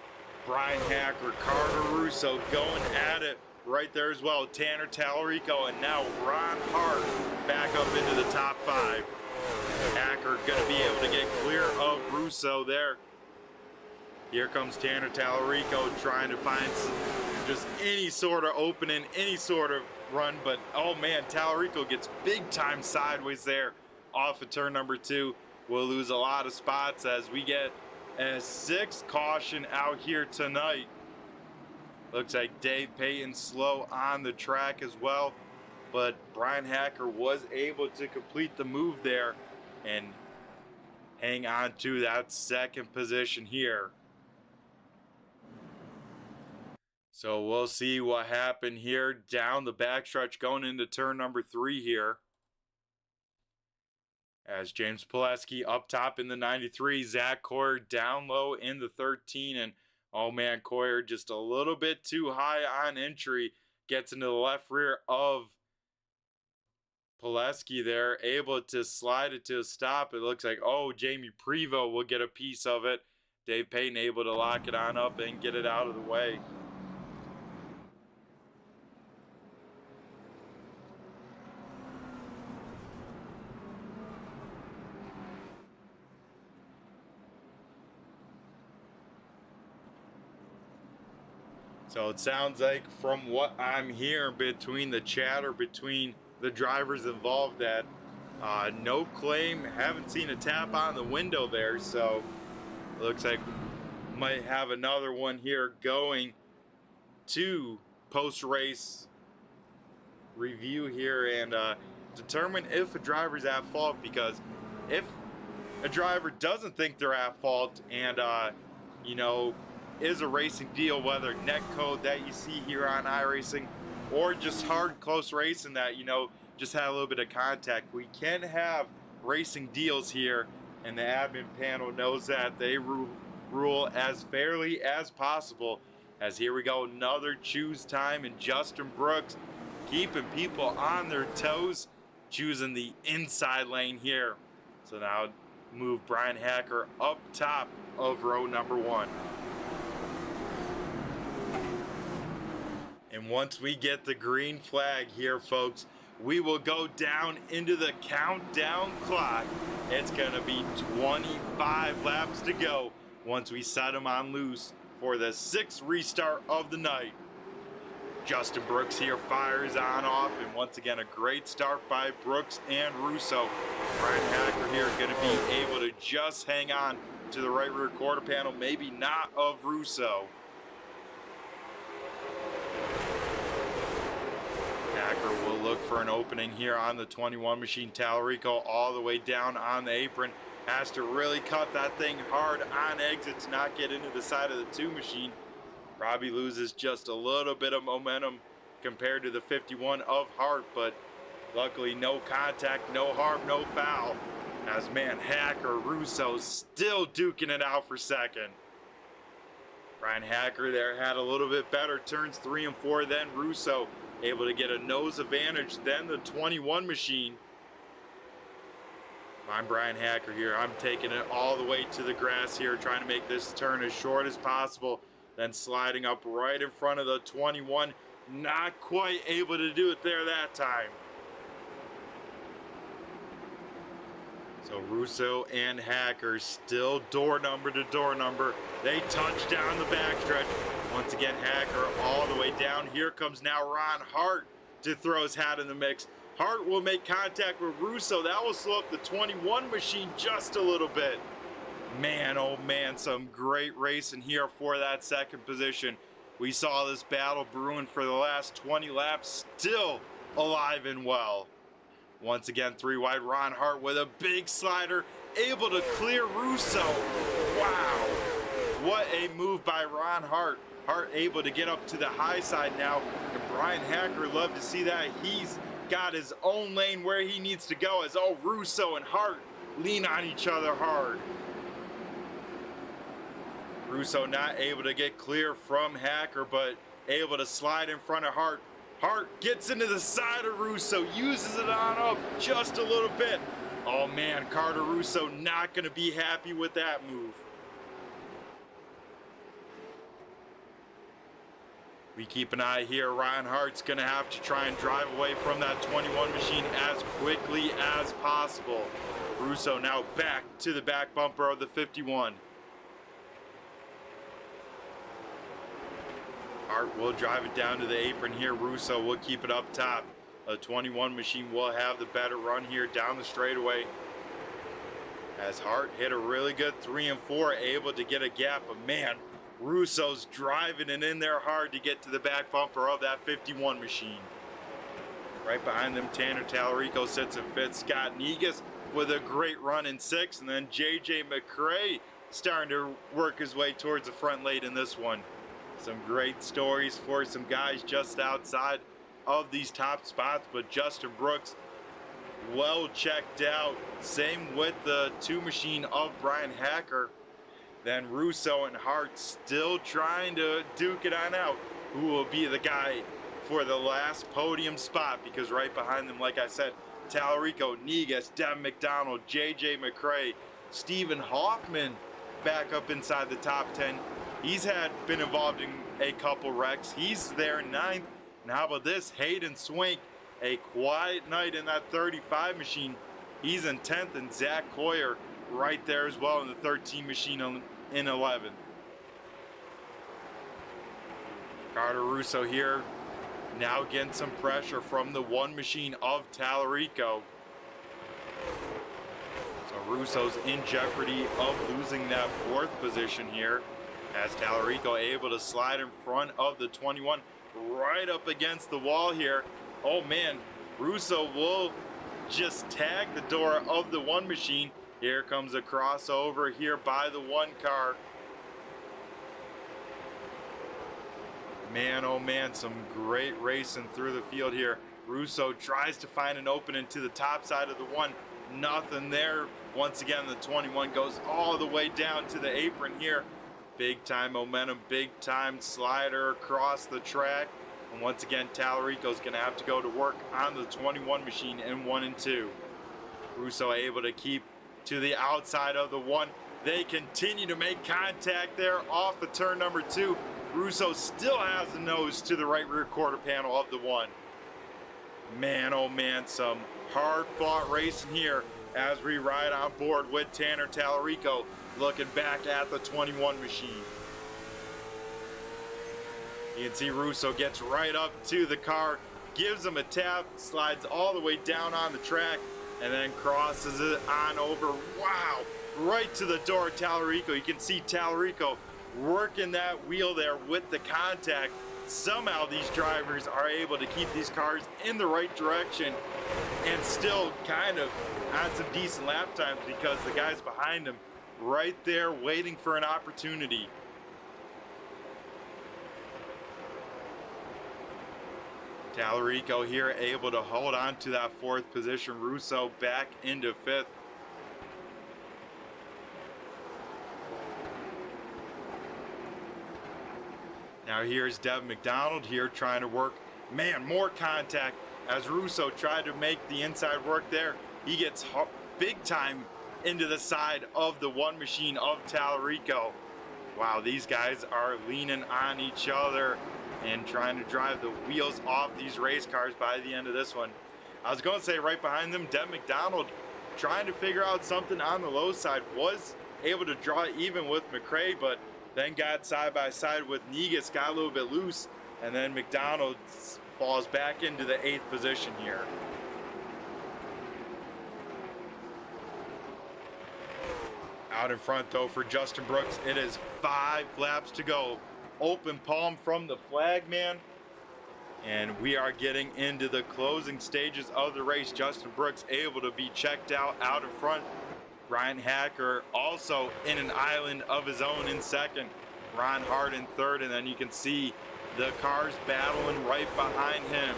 Brian Hacker, Carter Russo going at it right there as well. Tanner Tallarico and now Ron Hart back up into the top 5. Hacker going to be able to get clear of Russo there. Here comes Tanner Tallarico trying to find just any sort of opening, any sort of run. But, oh, man, Tallarico gets big time sideways there off of turn number 2. We'll lose a lot of spots as we get a 6th caution out here tonight. Looks like Dave Payton slow on the track as well. But Brian Hacker was able to complete the move there and hang on to that 2nd position here. So we'll see what happened here down the backstretch going into turn number 3 here. As James Pileski up top in the 93, Zach Coyer down low in the 13, and oh man, Coyer just a little bit too high on entry, gets into the left rear of Pileski there, able to slide it to a stop. It looks like, oh, Jamie Prevost will get a piece of it. Dave Payton able to lock it on up and get it out of the way. So it sounds like from what I'm hearing between the chatter between the drivers involved that no claim, haven't seen a tap on the window there. So it looks like might have another one here going to post-race review here and determine if a driver's at fault, because if a driver doesn't think they're at fault and you know, is a racing deal, whether net code that you see here on iRacing or just hard close racing that, you know, just had a little bit of contact, we can have racing deals here, and the admin panel knows that. They rule as fairly as possible. As here we go, another choose time, and Justin Brooks keeping people on their toes, choosing the inside lane here. So now move Brian Hacker up top of row number 1. And once we get the green flag here, folks, we will go down into the countdown clock. It's going to be 25 laps to go once we set them on loose for the 6th restart of the night. Justin Brooks here fires on off, and once again a great start by Brooks and Russo. Brian Hacker here going to be able to just hang on to the right rear quarter panel, maybe not of Russo. Hacker will look for an opening here on the 21 machine. Tallarico all the way down on the apron. Has to really cut that thing hard on exit to not get into the side of the 2 machine. Probably loses just a little bit of momentum compared to the 51 of Hart, but luckily no contact, no harm, no foul. As man, Hacker, Russo still duking it out for second. Brian Hacker there had a little bit better turns 3 and 4 than Russo, able to get a nose advantage than the 21 machine. I'm Brian Hacker here. I'm taking it all the way to the grass here, trying to make this turn as short as possible. Then sliding up right in front of the 21. Not quite able to do it there that time. So Russo and Hacker still door number to door number. They touch down the backstretch. Once again, Hacker all the way down. Here comes now Ron Hart to throw his hat in the mix. Hart will make contact with Russo. That will slow up the 21 machine just a little bit. Man, oh man, some great racing here for that second position. We saw this battle brewing for the last 20 laps, still alive and well. Once again, 3 wide, Ron Hart with a big slider, able to clear Russo. Wow, what a move by Ron Hart. Hart able to get up to the high side now, and Brian Hacker, love to see that. He's got his own lane where he needs to go, as all Russo and Hart lean on each other hard. Russo not able to get clear from Hacker, but able to slide in front of Hart. Hart gets into the side of Russo, uses it on up just a little bit. Oh man, Carter Russo not going to be happy with that move. We keep an eye here. Ryan Hart's going to have to try and drive away from that 21 machine as quickly as possible. Russo now back to the back bumper of the 51. Hart will drive it down to the apron here. Russo will keep it up top. A 21 machine will have the better run here down the straightaway. As Hart hit a really good 3 and 4, able to get a gap. But man, Russo's driving it in there hard to get to the back bumper of that 51 machine. Right behind them, Tanner Tallarico sits in 5th. Scott Negus with a great run in 6th. And then JJ McCrae starting to work his way towards the front lane in this one. Some great stories for some guys just outside of these top spots, but Justin Brooks well checked out. Same with the 2 machine of Brian Hacker. Then Russo and Hart still trying to duke it on out. Who will be the guy for the last podium spot? Because right behind them, like I said, Tallarico, Negus, Devin McDonald, JJ McCrae, Stephen Hoffman back up inside the top 10. He's been involved in a couple wrecks. He's there 9th. And how about this? Hayden Swink, a quiet night in that 35 machine. He's in 10th, and Zach Coyer right there as well in the 13 machine in 11th. Carter Russo here now getting some pressure from the 1 machine of Tallarico. So Russo's in jeopardy of losing that 4th position here, as Tallarico able to slide in front of the 21 right up against the wall here. Oh man, Russo will just tag the door of the 1 machine. Here comes a crossover here by the 1 car. Man, oh man, some great racing through the field here. Russo tries to find an opening to the top side of the 1. Nothing there. Once again, the 21 goes all the way down to the apron here. Big time momentum, big time slider across the track. And once again, Tallarico's going to have to go to work on the 21 machine in 1 and 2. Russo able to keep to the outside of the 1. They continue to make contact there off of turn number 2. Russo still has the nose to the right rear quarter panel of the 1. Man, oh man, some hard fought racing here as we ride on board with Tanner Tallarico, looking back at the 21 machine. You can see Russo gets right up to the car, gives him a tap, slides all the way down on the track, and then crosses it on over. Wow, right to the door of Tallarico. You can see Tallarico working that wheel there with the contact. Somehow these drivers are able to keep these cars in the right direction and still kind of on some decent lap times because the guys behind them right there waiting for an opportunity. Tallarico here able to hold on to that 4th position. Russo back into 5th. Now here's Dev McDonald here trying to work, man, more contact as Russo tried to make the inside work there. He gets big time into the side of the one machine of Tallarico. Wow, these guys are leaning on each other and trying to drive the wheels off these race cars by the end of this one. I was going to say right behind them, Dev McDonald trying to figure out something on the low side, was able to draw even with McRae, but then got side by side with Negus, got a little bit loose, and then McDonald falls back into the 8th position here. Out in front though for Justin Brooks, it is 5 laps to go. Open palm from the flag man, and we are getting into the closing stages of the race. Justin Brooks able to be checked out in front. Ryan Hacker also in an island of his own in 2nd. Ron Hart in 3rd, and then you can see the cars battling right behind him.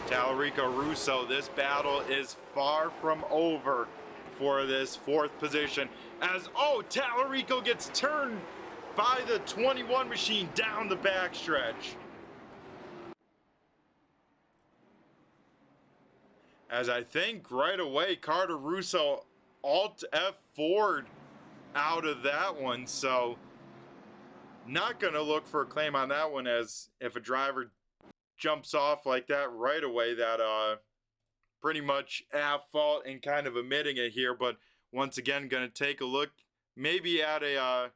Tallarico Russo, this battle is far from over for this 4th position as, oh, Tallarico gets turned by the 21 machine down the backstretch. As I think right away, Carter Russo Alt F Ford out of that one, so not gonna look for a claim on that one, as if a driver jumps off like that right away, that pretty much at fault and kind of admitting it here. But once again, gonna take a look maybe at a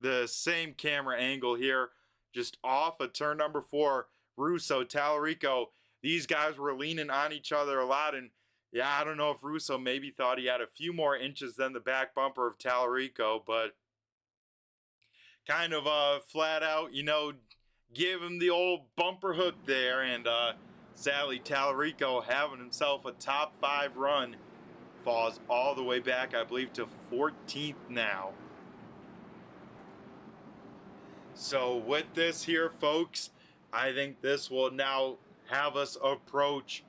the same camera angle here, just off of turn number 4. Russo, Tallarico, these guys were leaning on each other a lot, and yeah, I don't know if Russo maybe thought he had a few more inches than the back bumper of Tallarico, but kind of flat out, you know, give him the old bumper hook there, and sadly Tallarico, having himself a top 5 run, falls all the way back, I believe, to 14th now. So with this here, folks, I think this will now have us approach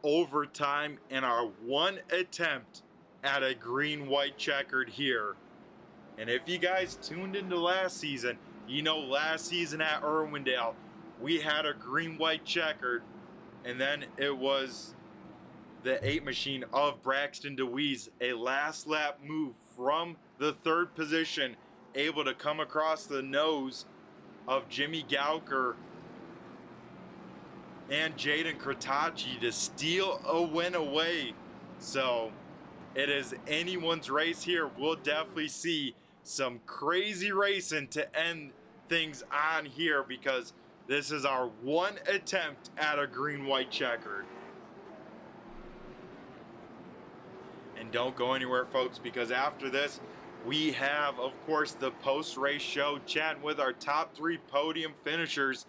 overtime in our 1 attempt at a green-white checkered here. And if you guys tuned into last season, you know last season at Irwindale, we had a green-white checkered, and then it was the 8 machine of Braxton DeWeese, a last lap move from the 3rd position, able to come across the nose of Jimmy Gauker and Jaden Kratachi to steal a win away. So it is anyone's race here. We'll definitely see some crazy racing to end things on here, because this is our 1 attempt at a green-white checkered. And don't go anywhere, folks, because after this, we have, of course, the post-race show, chatting with our top 3 podium finishers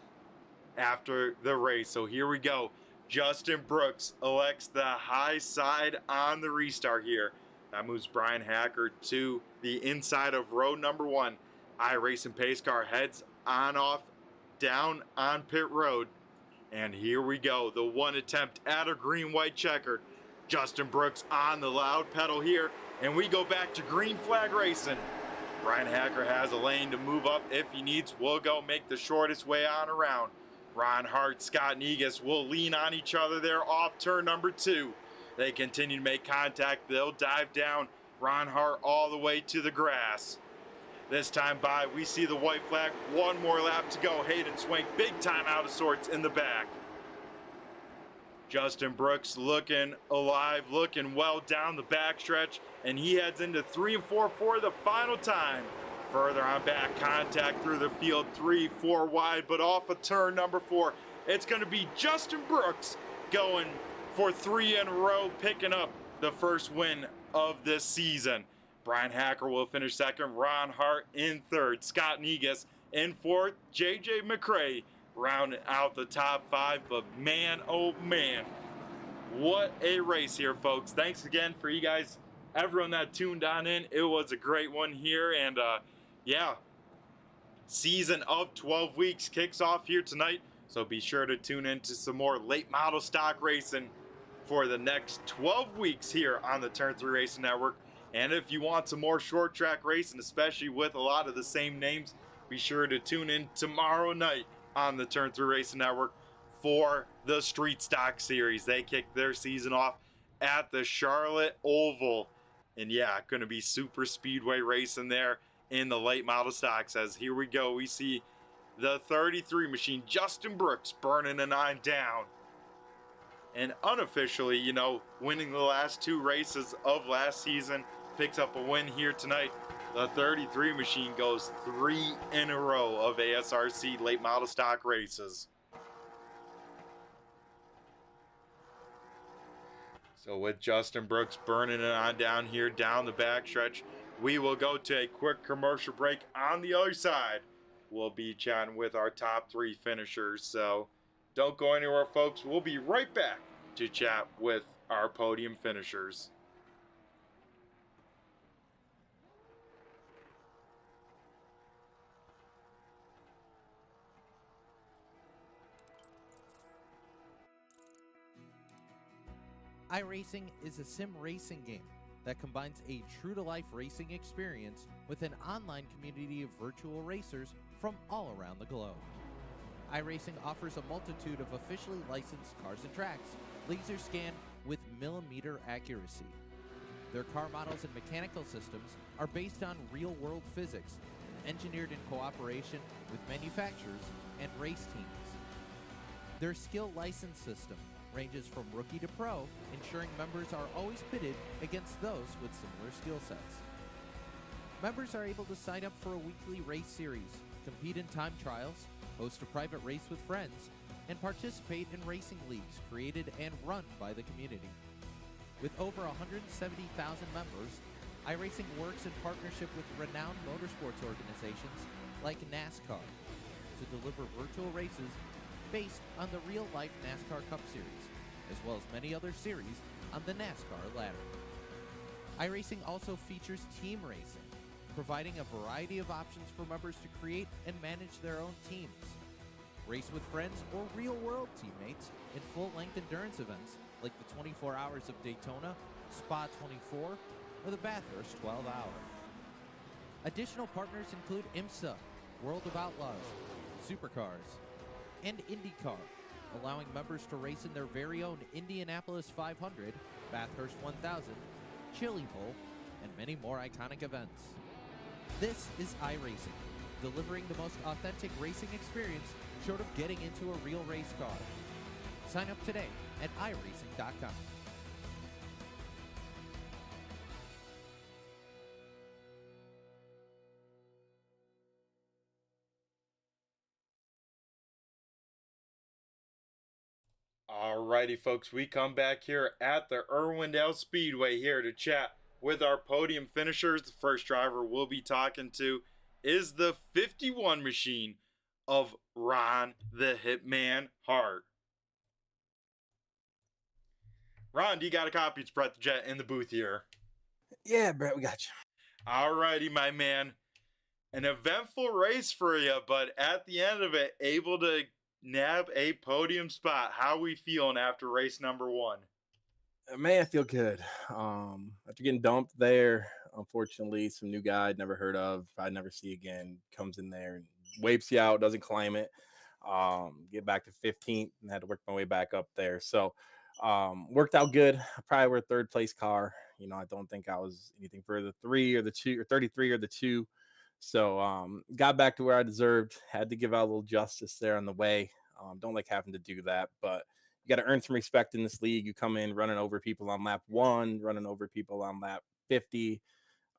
after the race. So here we go. Justin Brooks elects the high side on the restart here. That moves Brian Hacker to the inside of row number 1. iRacing pace car heads on off down on pit road. And here we go. The 1 attempt at a green-white checkered. Justin Brooks on the loud pedal here, and we go back to green flag racing. Ryan Hacker has a lane to move up if he needs. We'll go make the shortest way on around. Ron Hart, Scott Negus will lean on each other there off turn number 2. They continue to make contact. They'll dive down Ron Hart all the way to the grass. This time by, we see the white flag. 1 more lap to go. Hayden Swank, big time out of sorts in the back. Justin Brooks looking alive, looking well down the backstretch, and he heads into 3 and 4 for the final time Further on back, contact through the field, 3-4 wide, but off of turn number 4. It's going to be Justin Brooks going for 3 in a row, picking up the first win of this season. Brian Hacker will finish second, Ron Hart in third, Scott Negus in fourth, JJ McCrae rounding out the top 5. But man, oh man, what a race here, folks. Thanks again for you guys, everyone that tuned on in. It was a great one here, and yeah, season of 12 weeks kicks off here tonight, so be sure to tune in to some more late model stock racing for the next 12 weeks here on the Turn 3 Racing Network. And if you want some more short track racing, especially with a lot of the same names, be sure to tune in tomorrow night on the Turn 3 Racing Network for the Street Stock Series. They kick their season off at the Charlotte Oval. And yeah, going to be super speedway racing there in the late model stocks. As here we go, we see the 33 machine, Justin Brooks, burning a 9 down. And unofficially, you know, winning the last 2 races of last season, picks up a win here tonight. The 33 machine goes 3 in a row of ASRC late model stock races. So with Justin Brooks burning it on down here, down the backstretch, we will go to a quick commercial break. On the other side, we'll be chatting with our top 3 finishers. So don't go anywhere, folks. We'll be right back to chat with our podium finishers. iRacing is a sim racing game that combines a true-to-life racing experience with an online community of virtual racers from all around the globe. iRacing offers a multitude of officially licensed cars and tracks, laser scanned with millimeter accuracy. Their car models and mechanical systems are based on real-world physics, engineered in cooperation with manufacturers and race teams. Their skill license system ranges from rookie to pro, ensuring members are always pitted against those with similar skill sets. Members are able to sign up for a weekly race series, compete in time trials, host a private race with friends, and participate in racing leagues created and run by the community. With over 170,000 members, iRacing works in partnership with renowned motorsports organizations like NASCAR to deliver virtual races based on the real-life NASCAR Cup Series, as well as many other series on the NASCAR ladder. iRacing also features team racing, providing a variety of options for members to create and manage their own teams. Race with friends or real-world teammates in full-length endurance events like the 24 Hours of Daytona, Spa 24, or the Bathurst 12 Hour. Additional partners include IMSA, World of Outlaws, Supercars, and IndyCar, allowing members to race in their very own Indianapolis 500, Bathurst 1000, Chili Bowl, and many more iconic events. This is iRacing, delivering the most authentic racing experience short of getting into a real race car. Sign up today at iRacing.com. Alrighty, folks, we come back here at the Irwindale Speedway here to chat with our podium finishers. The first driver we'll be talking to is the 51 machine of Ron the Hitman Hart. Ron, do you got a copy? It's Brett the Jet in the booth here. Yeah, Brett, we got you. Alrighty, my man. An eventful race for you, but at the end of it, able to nab a podium spot. How are we feeling after race number 1? Man, I feel good. After getting dumped there, unfortunately, some new guy I'd never heard of, I'd never see again, comes in there and wapes you out, doesn't claim it. Get back to 15th and had to work my way back up there. So worked out good. I probably were a 3rd place car. You know, I don't think I was anything for the 3 or the 2 or 33 or the 2. So got back to where I deserved. Had to give out a little justice there on the way. Don't like having to do that, but you got to earn some respect in this league. You come in running over people on lap 1, running over people on lap 50.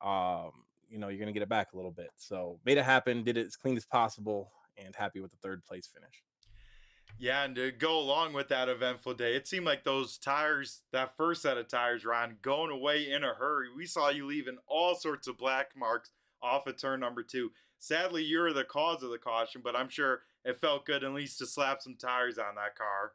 You you're going to get it back a little bit. So made it happen, did it as clean as possible, and happy with the third place finish. Yeah, and to go along with that eventful day, it seemed like those tires, that first set of tires, Ron, going away in a hurry. We saw you leaving all sorts of black marks off of turn number two. Sadly, you're the cause of the caution, but I'm sure it felt good at least to slap some tires on that car.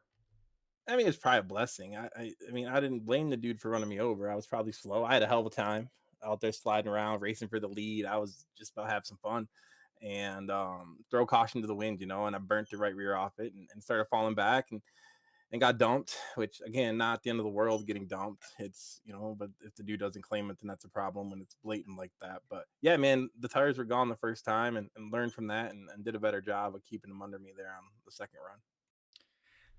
I mean, it's probably a blessing. I mean, I didn't blame the dude for running me over. I was probably slow. I had a hell of a time out there sliding around, racing for the lead. I was just about to have some fun and throw caution to the wind, and I burnt the right rear off it and started falling back and got dumped, which again, not the end of the world getting dumped. It's, but if the dude doesn't claim it, then that's a problem when it's blatant like that. But yeah, man, the tires were gone the first time and learned from that and did a better job of keeping them under me there on the second run.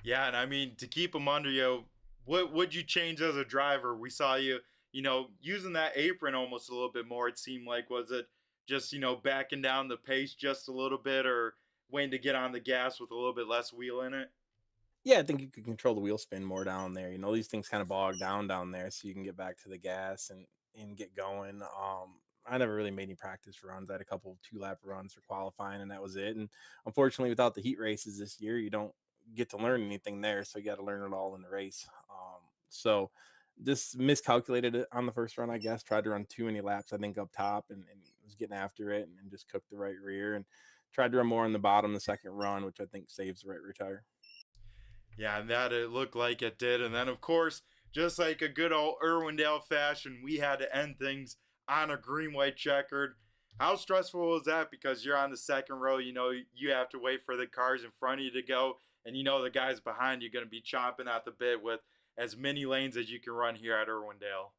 Yeah, and I mean to keep them under you, what would you change as a driver? We saw you, using that apron almost a little bit more. It seemed like was it just backing down the pace just a little bit, or waiting to get on the gas with a little bit less wheel in it? Yeah, I think you could control the wheel spin more down there. These things kind of bog down there, so you can get back to the gas and get going. I never really made any practice runs. I had a couple of 2 lap runs for qualifying, and that was it. And unfortunately, without the heat races this year, you don't get to learn anything there. So you got to learn it all in the race. So just miscalculated it on the first run, I guess. Tried to run too many laps, I think, up top, and was getting after it, and just cooked the right rear, and tried to run more on the bottom the second run, which I think saves the right rear tire. Yeah, and that it looked like it did. And then, of course, just like a good old Irwindale fashion, we had to end things on a green white checkered. How stressful was that? Because you're on the second row, you have to wait for the cars in front of you to go, and the guys behind you going to be chomping at the bit with as many lanes as you can run here at Irwindale.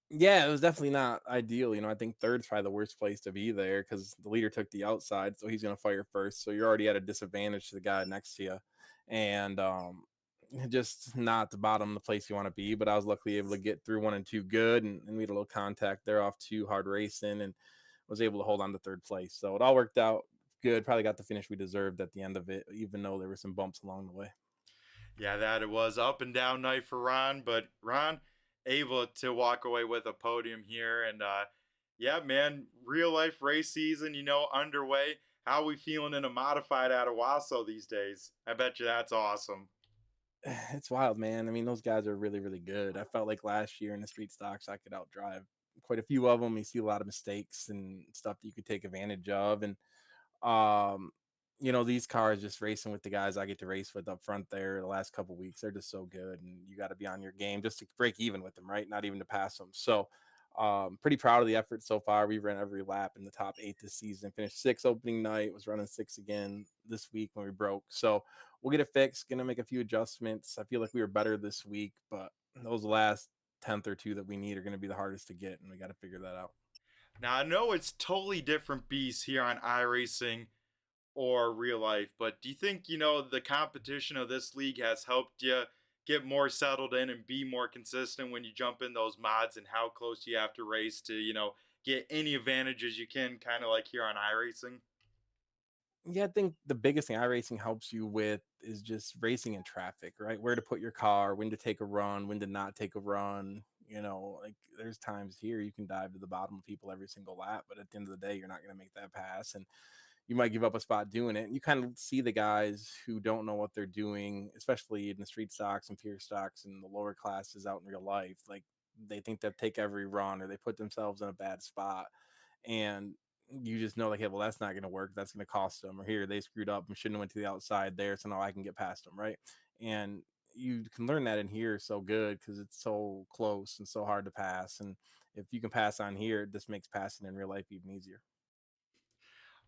Yeah, it was definitely not ideal. I think third's probably the worst place to be there because the leader took the outside, so he's going to fire first. So you're already at a disadvantage to the guy next to you, and just not the bottom, the place you want to be. But I was luckily able to get through 1 and 2 good, and we had a little contact there off 2 hard racing, and was able to hold on to third place. So it all worked out good. Probably got the finish we deserved at the end of it, even though there were some bumps along the way. Yeah, that it was up and down night for Ron, but Ron able to walk away with a podium here. And yeah, man, real life race season, underway. How we feeling in a modified out of Wasso these days? I bet you that's awesome. It's wild, man. I mean, those guys are really, really good. I felt like last year in the street stocks, I could outdrive quite a few of them. You see a lot of mistakes and stuff that you could take advantage of. And, um, these cars just racing with the guys I get to race with up front there the last couple weeks, they're just so good. And you got to be on your game just to break even with them, right? Not even to pass them. So, pretty proud of the effort so far. We ran every lap in the top 8 this season. Finished 6 opening night. Was running 6 again this week when we broke. So we'll get it fixed. Gonna make a few adjustments. I feel like we were better this week, but those last tenth or two that we need are gonna be the hardest to get, and we got to figure that out. Now I know it's totally different beasts here on iRacing or real life, but do you think, the competition of this league has helped you get more settled in and be more consistent when you jump in those mods and how close you have to race to, get any advantages you can, kind of like here on iRacing? Yeah, I think the biggest thing iRacing helps you with is just racing in traffic, right? Where to put your car, when to take a run, when to not take a run. Like there's times here you can dive to the bottom of people every single lap, but at the end of the day, you're not going to make that pass. And you might give up a spot doing it. And you kind of see the guys who don't know what they're doing, especially in the street stocks and pure stocks and the lower classes out in real life. Like they think they'll take every run or they put themselves in a bad spot. And you just know, like, hey, well, that's not going to work. That's going to cost them. Or here, they screwed up and shouldn't have went to the outside there. So now I can get past them, right? And you can learn that in here so good because it's so close and so hard to pass. And if you can pass on here, it just makes passing in real life even easier.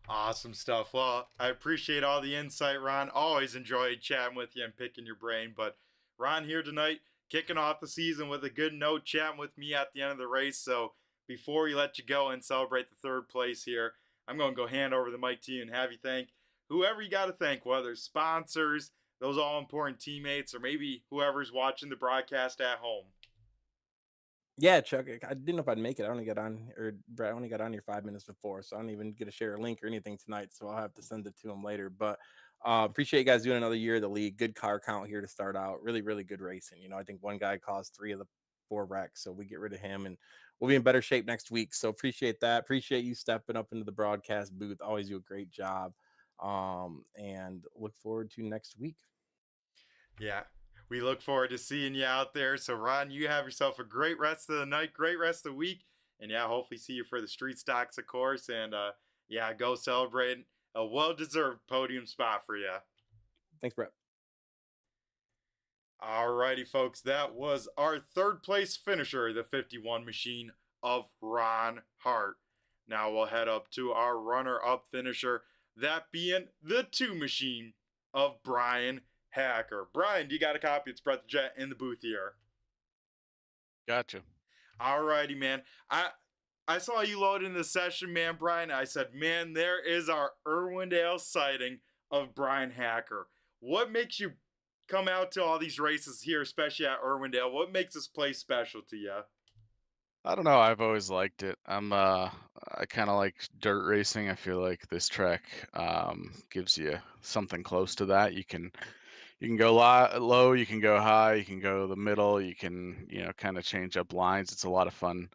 Awesome stuff. Well, I appreciate all the insight, Ron. Always enjoyed chatting with you and picking your brain. But Ron here tonight, kicking off the season with a good note, chatting with me at the end of the race. So before we let you go and celebrate the third place here, I'm going to go hand over the mic to you and have you thank whoever you got to thank, whether it's sponsors, those all important teammates, or maybe whoever's watching the broadcast at home. Yeah, Chuck, I didn't know if I'd make it. I only got on, or Brad, I only got on here 5 minutes before, so I don't even get to share a link or anything tonight. So I'll have to send it to him later. But appreciate you guys doing another year of the league. Good car count here to start out. Really, really good racing. I think one guy caused 3 of the 4 wrecks. So we get rid of him and we'll be in better shape next week. So appreciate that. Appreciate you stepping up into the broadcast booth. Always do a great job. And look forward to next week. Yeah. We look forward to seeing you out there. So, Ron, you have yourself a great rest of the night, great rest of the week. And yeah, hopefully see you for the street stocks, of course. And yeah, go celebrate a well deserved podium spot for you. Thanks, Brett. Alrighty, folks, that was our third place finisher, the 51 machine of Ron Hart. Now we'll head up to our runner up finisher, that being the 2 machine of Brian Hacker. Brian, do you got a copy? It's Brett the Jet in the booth here. Gotcha. Alrighty, man. I saw you load in the session, man, Brian. I said, man, there is our Irwindale sighting of Brian Hacker. What makes you come out to all these races here, especially at Irwindale? What makes this place special to you? I don't know. I've always liked it. I kind of like dirt racing. I feel like this track gives you something close to that. You can go low, you can go high, you can go the middle, you can, kind of change up lines. It's a lot of fun.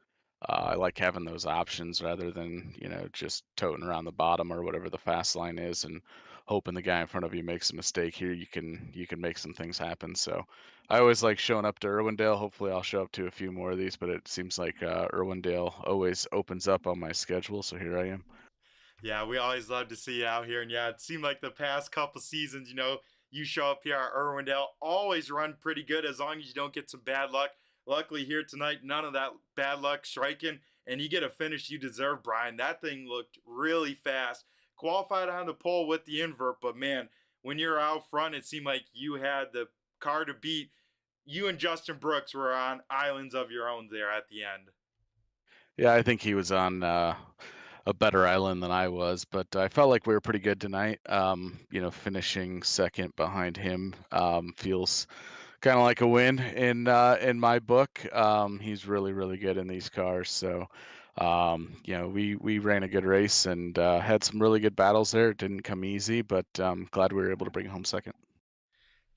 I like having those options rather than, just toting around the bottom or whatever the fast line is and hoping the guy in front of you makes a mistake here. You can make some things happen. So I always like showing up to Irwindale. Hopefully I'll show up to a few more of these, but it seems like Irwindale always opens up on my schedule. So here I am. Yeah, we always love to see you out here. And yeah, it seemed like the past couple seasons, you show up here at Irwindale, always run pretty good as long as you don't get some bad luck. Luckily, here tonight, none of that bad luck striking, and you get a finish you deserve, Brian. That thing looked really fast. Qualified on the pole with the invert, but man, when you're out front, it seemed like you had the car to beat. You and Justin Brooks were on islands of your own there at the end. Yeah, I think he was on a better island than I was, but I felt like we were pretty good tonight. Finishing second behind him feels kind of like a win in my book. He's really really good in these cars, so we ran a good race and had some really good battles there. It didn't come easy, but glad we were able to bring home second.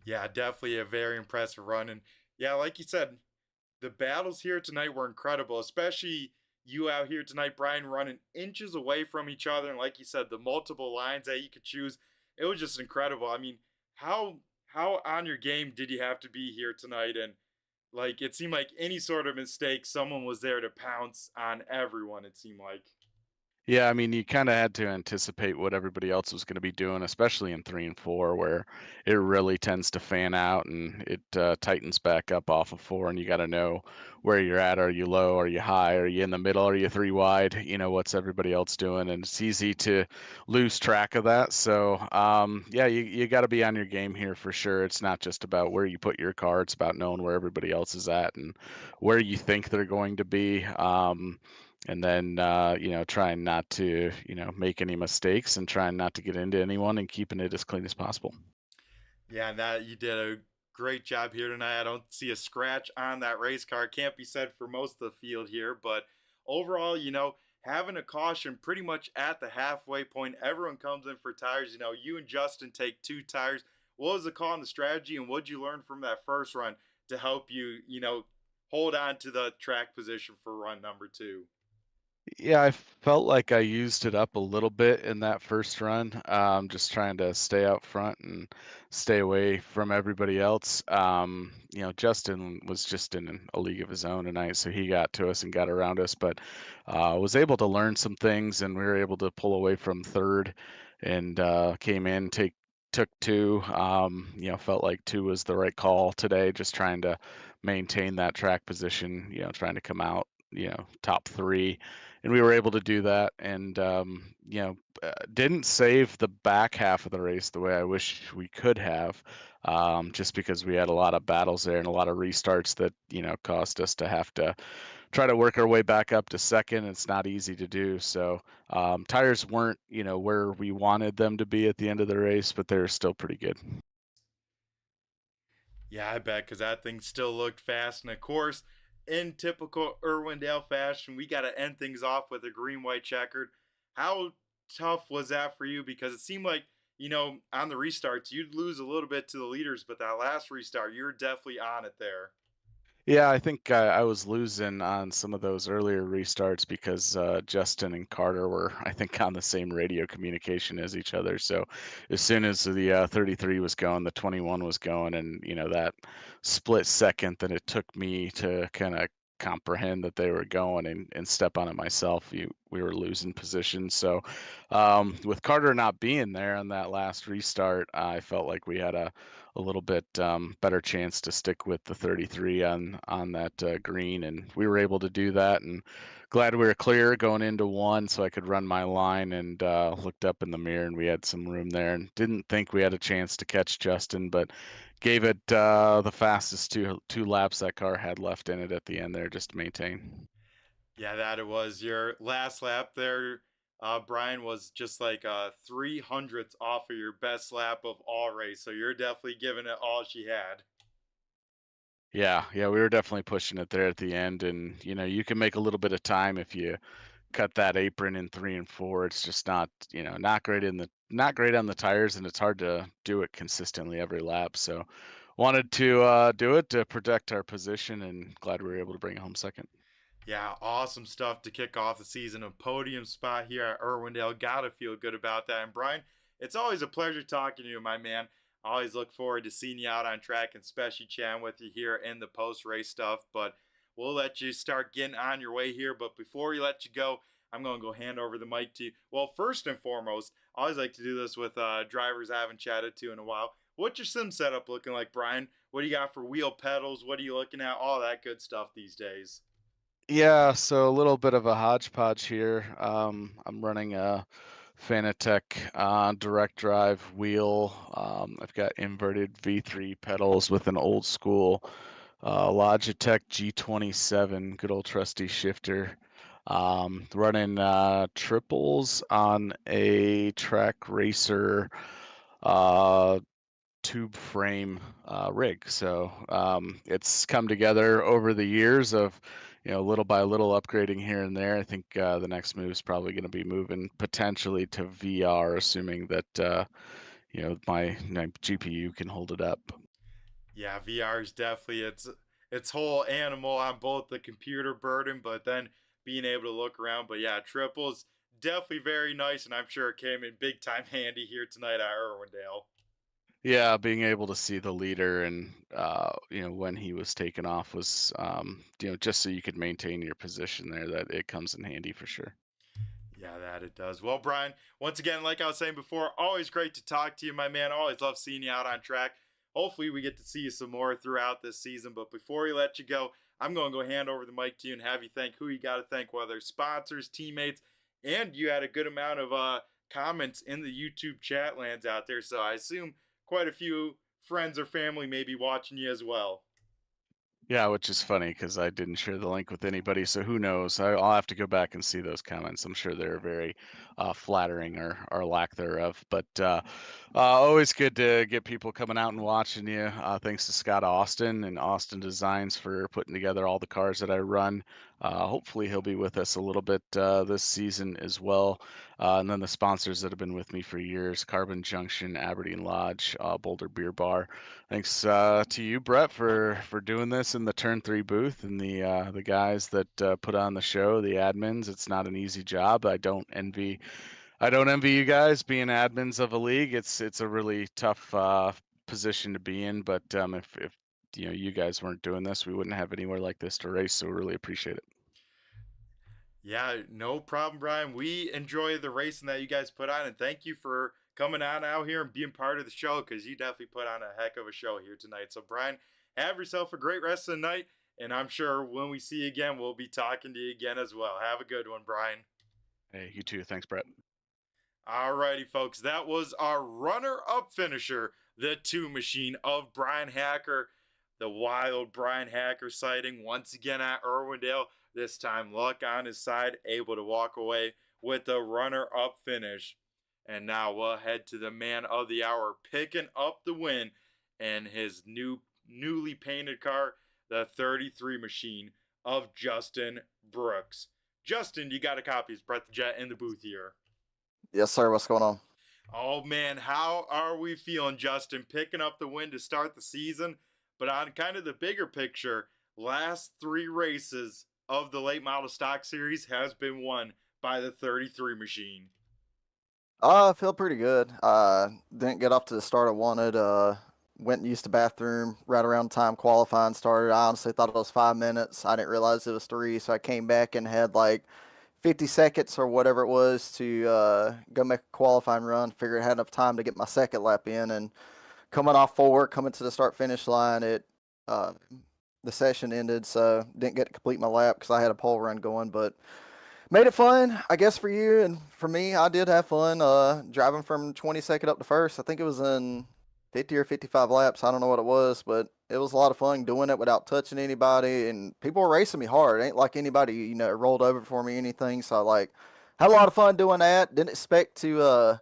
Yeah, definitely a very impressive run. And yeah, like you said, the battles here tonight were incredible, especially you out here tonight, Brian, running inches away from each other. And like you said, the multiple lines that you could choose, it was just incredible. I mean, how on your game did you have to be here tonight? And like it seemed like any sort of mistake, someone was there to pounce on everyone, it seemed like. Yeah, I mean, you kind of had to anticipate what everybody else was going to be doing, especially in 3 and 4, where it really tends to fan out and it tightens back up off of 4, and you got to know where you're at. Are you low? Are you high? Are you in the middle? Are you 3 wide? What's everybody else doing? And it's easy to lose track of that. So, yeah, you got to be on your game here for sure. It's not just about where you put your car; it's about knowing where everybody else is at and where you think they're going to be. And then trying not to make any mistakes and trying not to get into anyone and keeping it as clean as possible. Yeah, and that you did a great job here tonight. I don't see a scratch on that race car. Can't be said for most of the field here, but overall, having a caution pretty much at the halfway point. Everyone comes in for tires. You and Justin take 2 tires. What was the call and the strategy, and what did you learn from that first run to help you, hold on to the track position for run number 2? Yeah, I felt like I used it up a little bit in that first run, just trying to stay out front and stay away from everybody else. Justin was just in a league of his own tonight, so he got to us and got around us, but was able to learn some things, and we were able to pull away from third and came in, took 2. Felt like 2 was the right call today, just trying to maintain that track position, trying to come out, top 3, and we were able to do that. And didn't save the back half of the race the way I wish we could have, just because we had a lot of battles there and a lot of restarts that caused us to have to try to work our way back up to second. It's not easy to do. So tires weren't where we wanted them to be at the end of the race, but they're still pretty good. Yeah, I bet, because that thing still looked fast. And of course, in typical Irwindale fashion, we got to end things off with a green white checkered. How tough was that for you? Because it seemed like, on the restarts, you'd lose a little bit to the leaders, but that last restart, you were definitely on it there. Yeah, I think I was losing on some of those earlier restarts because Justin and Carter were, I think, on the same radio communication as each other. So as soon as the 33 was going, the 21 was going, and that split second that it took me to kind of comprehend that they were going and step on it myself, we were losing position. So with Carter not being there on that last restart, I felt like we had a little bit better chance to stick with the 33 on that green, and we were able to do that. And glad we were clear going into one, so I could run my line. And looked up in the mirror, and we had some room there. And didn't think we had a chance to catch Justin, but gave it the fastest two laps that car had left in it at the end there, just to maintain. Yeah, that it was your last lap there. Brian was just like 300th off of your best lap of all race. So you're definitely giving it all she had. Yeah, we were definitely pushing it there at the end, and you can make a little bit of time if you cut that apron in 3 and 4. It's just not great on the tires, and it's hard to do it consistently every lap. So wanted to do it to protect our position, and glad we were able to bring it home second. Yeah, awesome stuff to kick off the season. A podium spot here at Irwindale. Gotta feel good about that. And Brian, it's always a pleasure talking to you, my man. I always look forward to seeing you out on track and especially chatting with you here in the post race stuff. But we'll let you start getting on your way here. But before we let you go, I'm going to go hand over the mic to you. Well, first and foremost, I always like to do this with drivers I haven't chatted to in a while. What's your sim setup looking like, Brian? What do you got for wheel pedals? What are you looking at? All that good stuff these days. Yeah, so a little bit of a hodgepodge here. I'm running a Fanatec direct drive wheel. I've got inverted V3 pedals with an old school Logitech G27, good old trusty shifter. Running triples on a track racer uh, tube frame rig. So it's come together over the years of, little by little upgrading here and there. I think the next move is probably going to be moving potentially to VR, assuming that, my GPU can hold it up. Yeah, VR is definitely its whole animal on both the computer burden, but then being able to look around. But yeah, triples definitely very nice, and I'm sure it came in big time handy here tonight at Irwindale. Yeah, being able to see the leader and when he was taken off was just so you could maintain your position there, that it comes in handy for sure. Yeah, that it does. Well, Brian, once again, like I was saying before, always great to talk to you, my man. Always love seeing you out on track. Hopefully, we get to see you some more throughout this season. But before we let you go, I'm going to go hand over the mic to you and have you thank who you got to thank, whether sponsors, teammates, and you had a good amount of comments in the YouTube chat lands out there. So I assume quite a few friends or family may be watching you as well. Yeah, which is funny because I didn't share the link with anybody, so who knows? I'll have to go back and see those comments. I'm sure they're very flattering or lack thereof. But always good to get people coming out and watching you. Thanks to Scott Austin and Austin Designs for putting together all the cars that I run. Hopefully, he'll be with us a little bit this season as well. And then the sponsors that have been with me for years: Carbon Junction, Aberdeen Lodge, Boulder Beer Bar. Thanks to you, Brett, for doing this in the Turn 3 booth, and the guys that put on the show, the admins. It's not an easy job. I don't envy you guys being admins of a league. It's a really tough position to be in. But if you guys weren't doing this, we wouldn't have anywhere like this to race. So we really appreciate it. Yeah, no problem, Brian. We enjoy the racing that you guys put on, and thank you for coming on out here and being part of the show because you definitely put on a heck of a show here tonight. So, Brian, have yourself a great rest of the night, and I'm sure when we see you again, we'll be talking to you again as well. Have a good one, Brian. Hey, you too. Thanks, Brett. Alrighty, folks, that was our runner-up finisher, the two machine of Brian Hacker, the wild Brian Hacker sighting once again at Irwindale. This time, luck on his side, able to walk away with the runner-up finish. And now we'll head to the man of the hour, picking up the win in his newly painted car, the 33 machine of Justin Brooks. Justin, you got a copy. It's Brett the Jet in the booth here. Yes, sir. What's going on? Oh man, how are we feeling, Justin? Picking up the win to start the season, but on kind of the bigger picture, last 3 races of the late model stock series has been won by the 33 machine. I feel pretty good. Didn't get off to the start I wanted. Went and used the bathroom right around the time qualifying started. I honestly thought it was 5 minutes. I didn't realize it was 3, so I came back and had like 50 seconds or whatever it was to go make a qualifying run. Figured I had enough time to get my second lap in, and coming off 4, coming to the start finish line, uh, the session ended, so didn't get to complete my lap because I had a pole run going, but made it fun, I guess, for you and for me. I did have fun driving from 22nd up to first. I think it was in 50 or 55 laps. I don't know what it was, but it was a lot of fun doing it without touching anybody, and people were racing me hard. It ain't like anybody, rolled over for me or anything. So I had a lot of fun doing that. Didn't expect to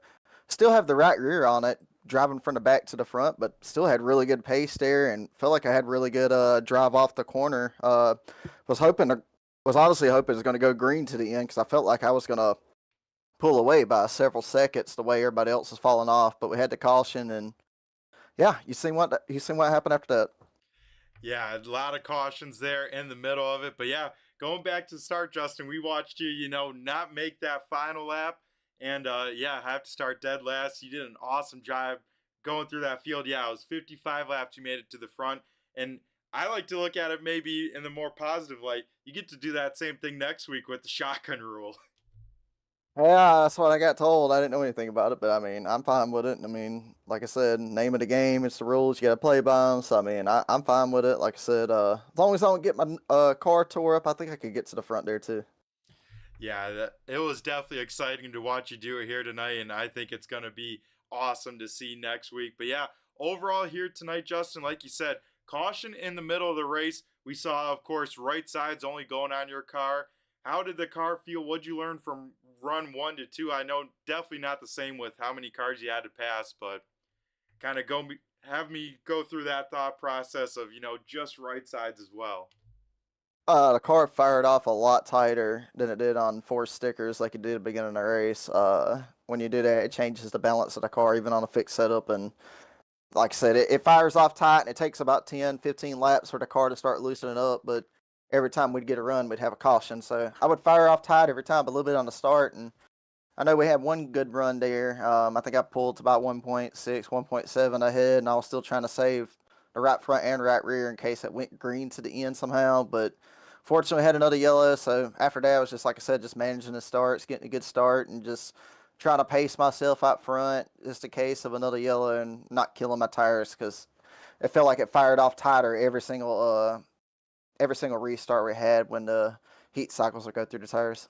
still have the right rear on it, driving from the back to the front, but still had really good pace there and felt like I had really good drive off the corner. Was hoping to was honestly hoping it was going to go green to the end because I felt like I was going to pull away by several seconds the way everybody else was falling off. But we had the caution, and yeah, you seen what happened after that. Yeah, a lot of cautions there in the middle of it. But yeah, going back to the start, Justin, we watched you, not make that final lap. And yeah, have to start dead last. You did an awesome job going through that field. Yeah, it was 55 laps. You made it to the front. And I like to look at it maybe in the more positive light. You get to do that same thing next week with the shotgun rule. Yeah, that's what I got told. I didn't know anything about it, but I mean, I'm fine with it. I mean, like I said, name of the game, it's the rules. You got to play by them. So I mean, I'm fine with it. Like I said, as long as I don't get my car tore up, I think I could get to the front there too. Yeah, it was definitely exciting to watch you do it here tonight, and I think it's going to be awesome to see next week. But yeah, overall here tonight, Justin, like you said, caution in the middle of the race. We saw, of course, right sides only going on your car. How did the car feel? What'd you learn from run 1 to 2? I know definitely not the same with how many cars you had to pass, but kind of have me go through that thought process of just right sides as well. The car fired off a lot tighter than it did on 4 stickers like it did at the beginning of the race. When you do that, it changes the balance of the car even on a fixed setup. And like I said, it fires off tight, and it takes about 10, 15 laps for the car to start loosening up. But every time we'd get a run, we'd have a caution. So I would fire off tight every time, a little bit on the start. And I know we had one good run there. I think I pulled to about 1.6, 1.7 ahead, and I was still trying to save the right front and right rear in case it went green to the end somehow. But fortunately, I had another yellow. So after that, it was just like I said, just managing the starts, getting a good start, and just trying to pace myself out front, just in case of another yellow and not killing my tires because it felt like it fired off tighter every single restart we had when the heat cycles would go through the tires.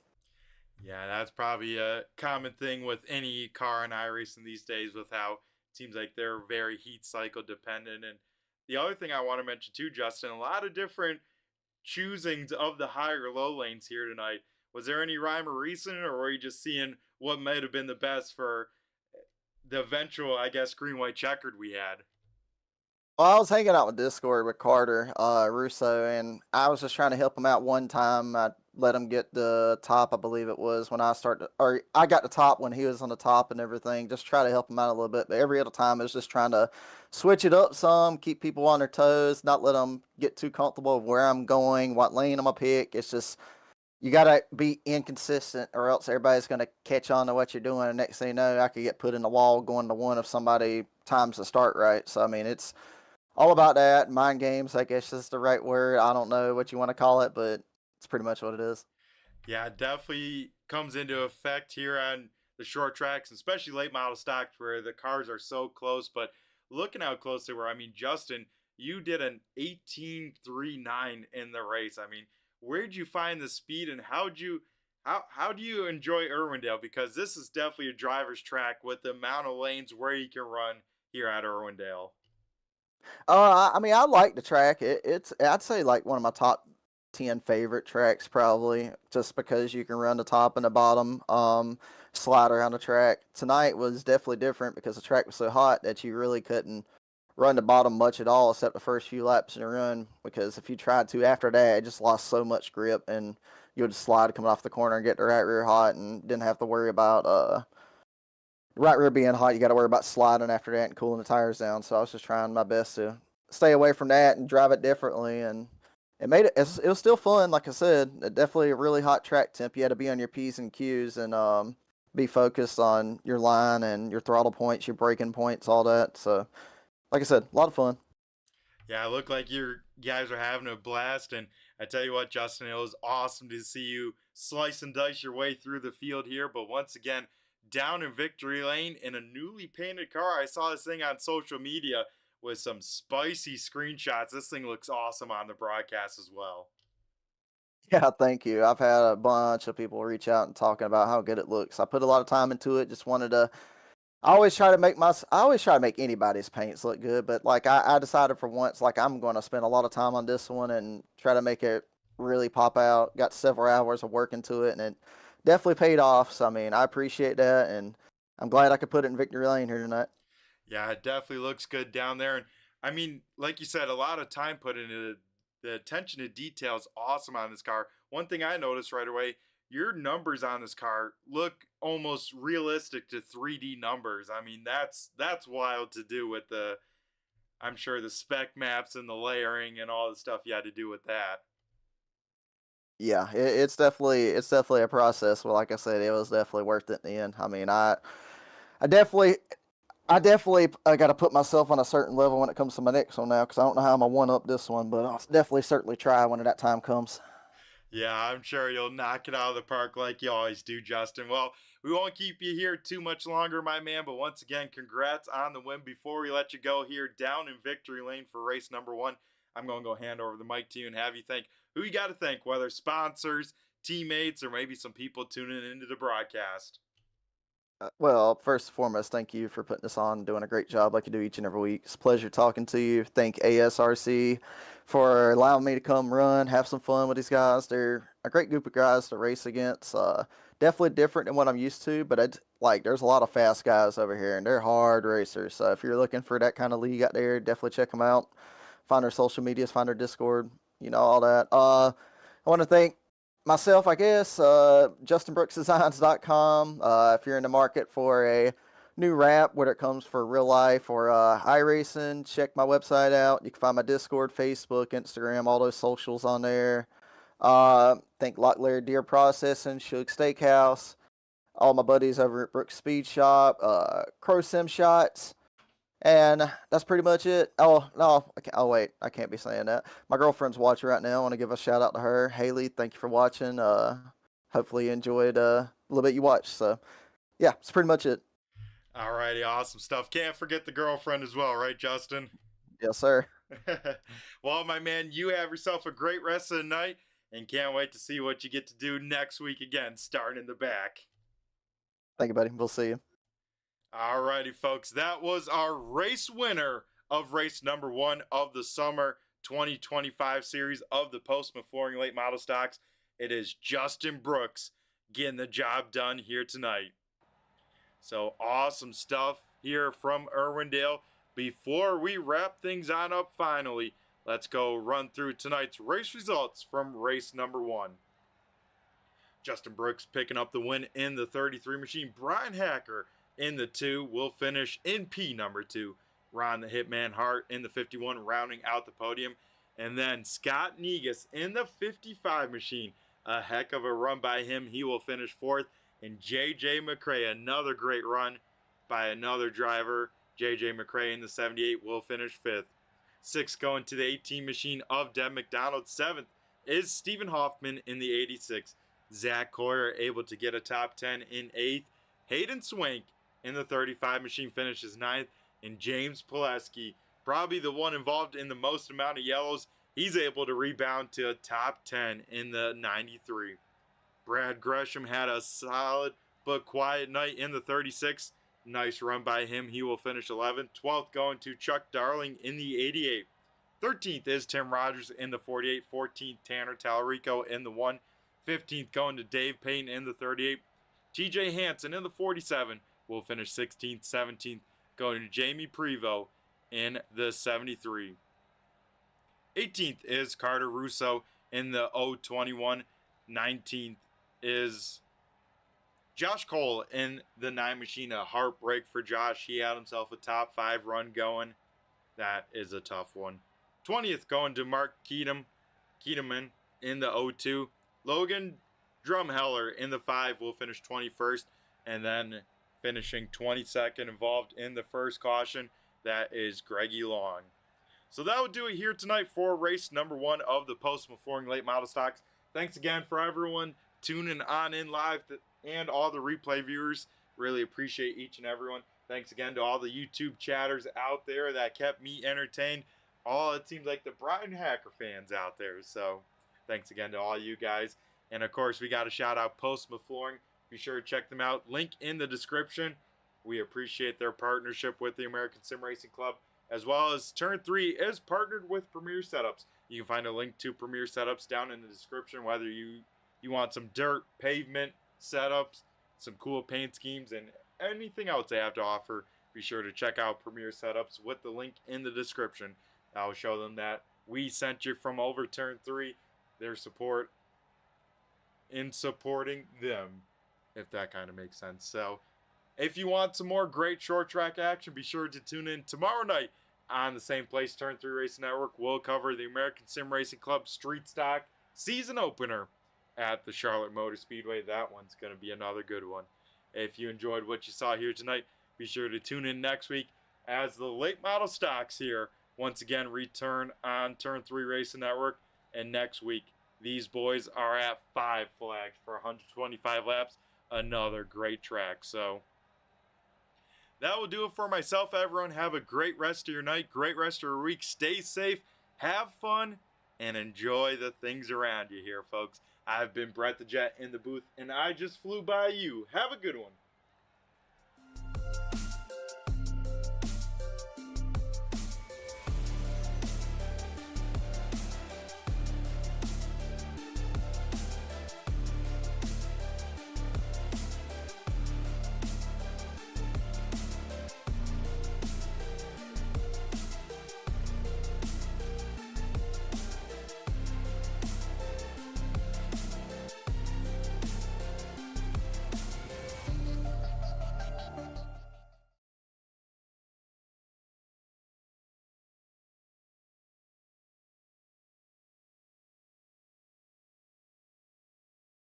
Yeah, that's probably a common thing with any car in iRacing these days with how it seems like they're very heat cycle dependent. And the other thing I want to mention too, Justin, a lot of different choosings of the high or low lanes here tonight. Was there any rhyme or reason, or were you just seeing what might have been the best for the eventual, I guess, green white checkered we had? Well, I was hanging out with Discord with Carter Russo, and I was just trying to help him out one time. I let him get the top, I believe it was, when or I got the top when he was on the top and everything. Just try to help him out a little bit. But every other time, it was just trying to switch it up some, keep people on their toes, not let them get too comfortable with where I'm going, what lane I'm gonna pick. It's just you gotta be inconsistent, or else everybody's gonna catch on to what you're doing. And next thing you know, I could get put in the wall going to one if somebody times the start right. So I mean, it's all about that. Mind games, I guess is the right word. I don't know what you want to call it, but it's pretty much what it is. Yeah, it definitely comes into effect here on the short tracks, especially late model stocks where the cars are so close. But looking how close they were, I mean, Justin, you did an 18.39 in the race. I mean, where did you find the speed, and how do you enjoy Irwindale? Because this is definitely a driver's track with the amount of lanes where you can run here at Irwindale. I mean, I like the track. It's I'd say like one of my top 10 favorite tracks, probably, just because you can run the top and the bottom, slide around the track. Tonight was definitely different because the track was so hot that you really couldn't run the bottom much at all, except the first few laps in the run. Because if you tried to after that, it just lost so much grip, and you would just slide coming off the corner and get the right rear hot, and didn't have to worry about right rear being hot. You got to worry about sliding after that and cooling the tires down. So I was just trying my best to stay away from that and drive it differently. And it made it was still fun. Like I said, definitely a really hot track temp. You had to be on your P's and Q's and be focused on your line and your throttle points, your braking points, all that. So, like I said, a lot of fun. Yeah, look like you guys are having a blast. And I tell you what, Justin, it was awesome to see you slice and dice your way through the field here. But once again, down in victory lane in a newly painted car. I saw this thing on social media with some spicy screenshots. This thing looks awesome on the broadcast as well. Yeah, thank you. I've had a bunch of people reach out and talking about how good it looks. I put a lot of time into it. Just wanted to. I always try to make anybody's paints look good, but like I decided for once, like I'm going to spend a lot of time on this one and try to make it really pop out. Got several hours of work into it, and it definitely paid off. So I mean, I appreciate that, and I'm glad I could put it in victory lane here tonight. Yeah, it definitely looks good down there. And I mean, like you said, a lot of time put into the attention to detail is awesome on this car. One thing I noticed right away, your numbers on this car look almost realistic to 3D numbers. I mean, that's wild to do with the I'm sure the spec maps and the layering and all the stuff you had to do with that. Yeah, it's definitely a process. But like I said, it was definitely worth it in the end. I mean, I definitely I got to put myself on a certain level when it comes to my next one now because I don't know how I'm gonna one up this one, but I'll definitely certainly try when that time comes. Yeah, I'm sure you'll knock it out of the park like you always do, Justin. Well, we won't keep you here too much longer, my man, but once again, congrats on the win. Before we let you go here down in victory lane for race number one, I'm going to go hand over the mic to you and have you thank who you got to thank, whether sponsors, teammates, or maybe some people tuning into the broadcast. Well, first and foremost, thank you for putting this on and doing a great job like you do each and every week. It's a pleasure talking to you. Thank ASRC for allowing me to come run, have some fun with these guys. They're a great group of guys to race against. Definitely different than what I'm used to, but there's a lot of fast guys over here, and they're hard racers. So if you're looking for that kind of league out there, definitely check them out. Find their social medias, find their Discord, all that. I want to thank myself, I guess, justinbrooksdesigns.com. If you're in the market for a new wrap, whether it comes for real life or iRacing, check my website out. You can find my Discord, Facebook, Instagram, all those socials on there. Thank Locklear Deer Processing, Shug Steakhouse, all my buddies over at Brooks Speed Shop, Crow Sim Shots. And that's pretty much it. Oh, no. Oh, wait. I can't be saying that. My girlfriend's watching right now. I want to give a shout out to her. Haley, thank you for watching. Hopefully you enjoyed a little bit you watched. So, yeah, that's pretty much it. All righty, awesome stuff. Can't forget the girlfriend as well, right, Justin? Yes, sir. Well, my man, you have yourself a great rest of the night and can't wait to see what you get to do next week again, starting in the back. Thank you, buddy. We'll see you. Alrighty, folks, that was our race winner of race number one of the summer 2025 series of the Postma Flooring Late Model Stocks. It is Justin Brooks getting the job done here tonight. So awesome stuff here from Irwindale. Before we wrap things on up finally, let's go run through tonight's race results from race number one. Justin Brooks picking up the win in the 33 machine. Brian Hacker in the 2 will finish in P number 2. Ron the Hitman Hart in the 51 rounding out the podium. And then Scott Negus in the 55 machine. A heck of a run by him. He will finish 4th. And JJ McCrae, another great run by another driver. JJ McCrae in the 78 will finish 5th. 6th going to the 18 machine of Deb McDonald. 7th is Stephen Hoffman in the 86. Zach Coyer able to get a top 10 in 8th. Hayden Swank in the 35 machine finishes 9th. And James Pileski, probably the one involved in the most amount of yellows, he's able to rebound to a top 10 in the 93. Brad Gresham had a solid but quiet night in the 36. Nice run by him. He will finish 11th. 12th going to Chuck Darling in the 88. 13th is Tim Rogers in the 48. 14th, Tanner Talarico in the 1. 15th going to Dave Payne in the 38. TJ Hansen in the 47 will finish 16th. 17th going to Jamie Prevost in the 73. 18th is Carter Russo in the 021. 19th is Josh Cole in the 9 machine. A heartbreak for Josh. He had himself a top 5 run going. That is a tough one. 20th going to Mark Keatum. Keteman in the 0-2. Logan Drumheller in the 5 will finish 21st, and then finishing 22nd involved in the first caution. That is Greggy Long. So that will do it here tonight for race number 1 of the Postma Flooring Late Model Stocks. Thanks again for everyone tuning on in live and all the replay viewers. Really appreciate each and everyone. Thanks again to all the YouTube chatters out there that kept me entertained. All it seems like the Brian Hacker fans out there. So thanks again to all you guys. And of course, we got to shout out Postma Flooring. Be sure to check them out. Link in the description. We appreciate their partnership with the American Sim Racing Club, as well as Turn 3 is partnered with Premier Setups. You can find a link to Premier Setups down in the description, whether you want some dirt, pavement setups, some cool paint schemes, and anything else they have to offer. Be sure to check out Premier Setups with the link in the description. That will show them that we sent you from over Turn 3, their support in supporting them, if that kind of makes sense. So if you want some more great short track action, be sure to tune in tomorrow night on the same place, Turn 3 Racing Network. We'll cover the American Sim Racing Club Street Stock season opener at the Charlotte Motor Speedway. That one's going to be another good one. If you enjoyed what you saw here tonight, be sure to tune in next week as the late model stocks here once again return on Turn 3 Racing Network. And next week, these boys are at 5 flags for 125 laps. Another great track. So that will do it for myself, everyone. Have a great rest of your night, great rest of your week. Stay safe, have fun, and enjoy the things around you here, folks. I've been Brett the Jet in the booth, and I just flew by you. Have a good one.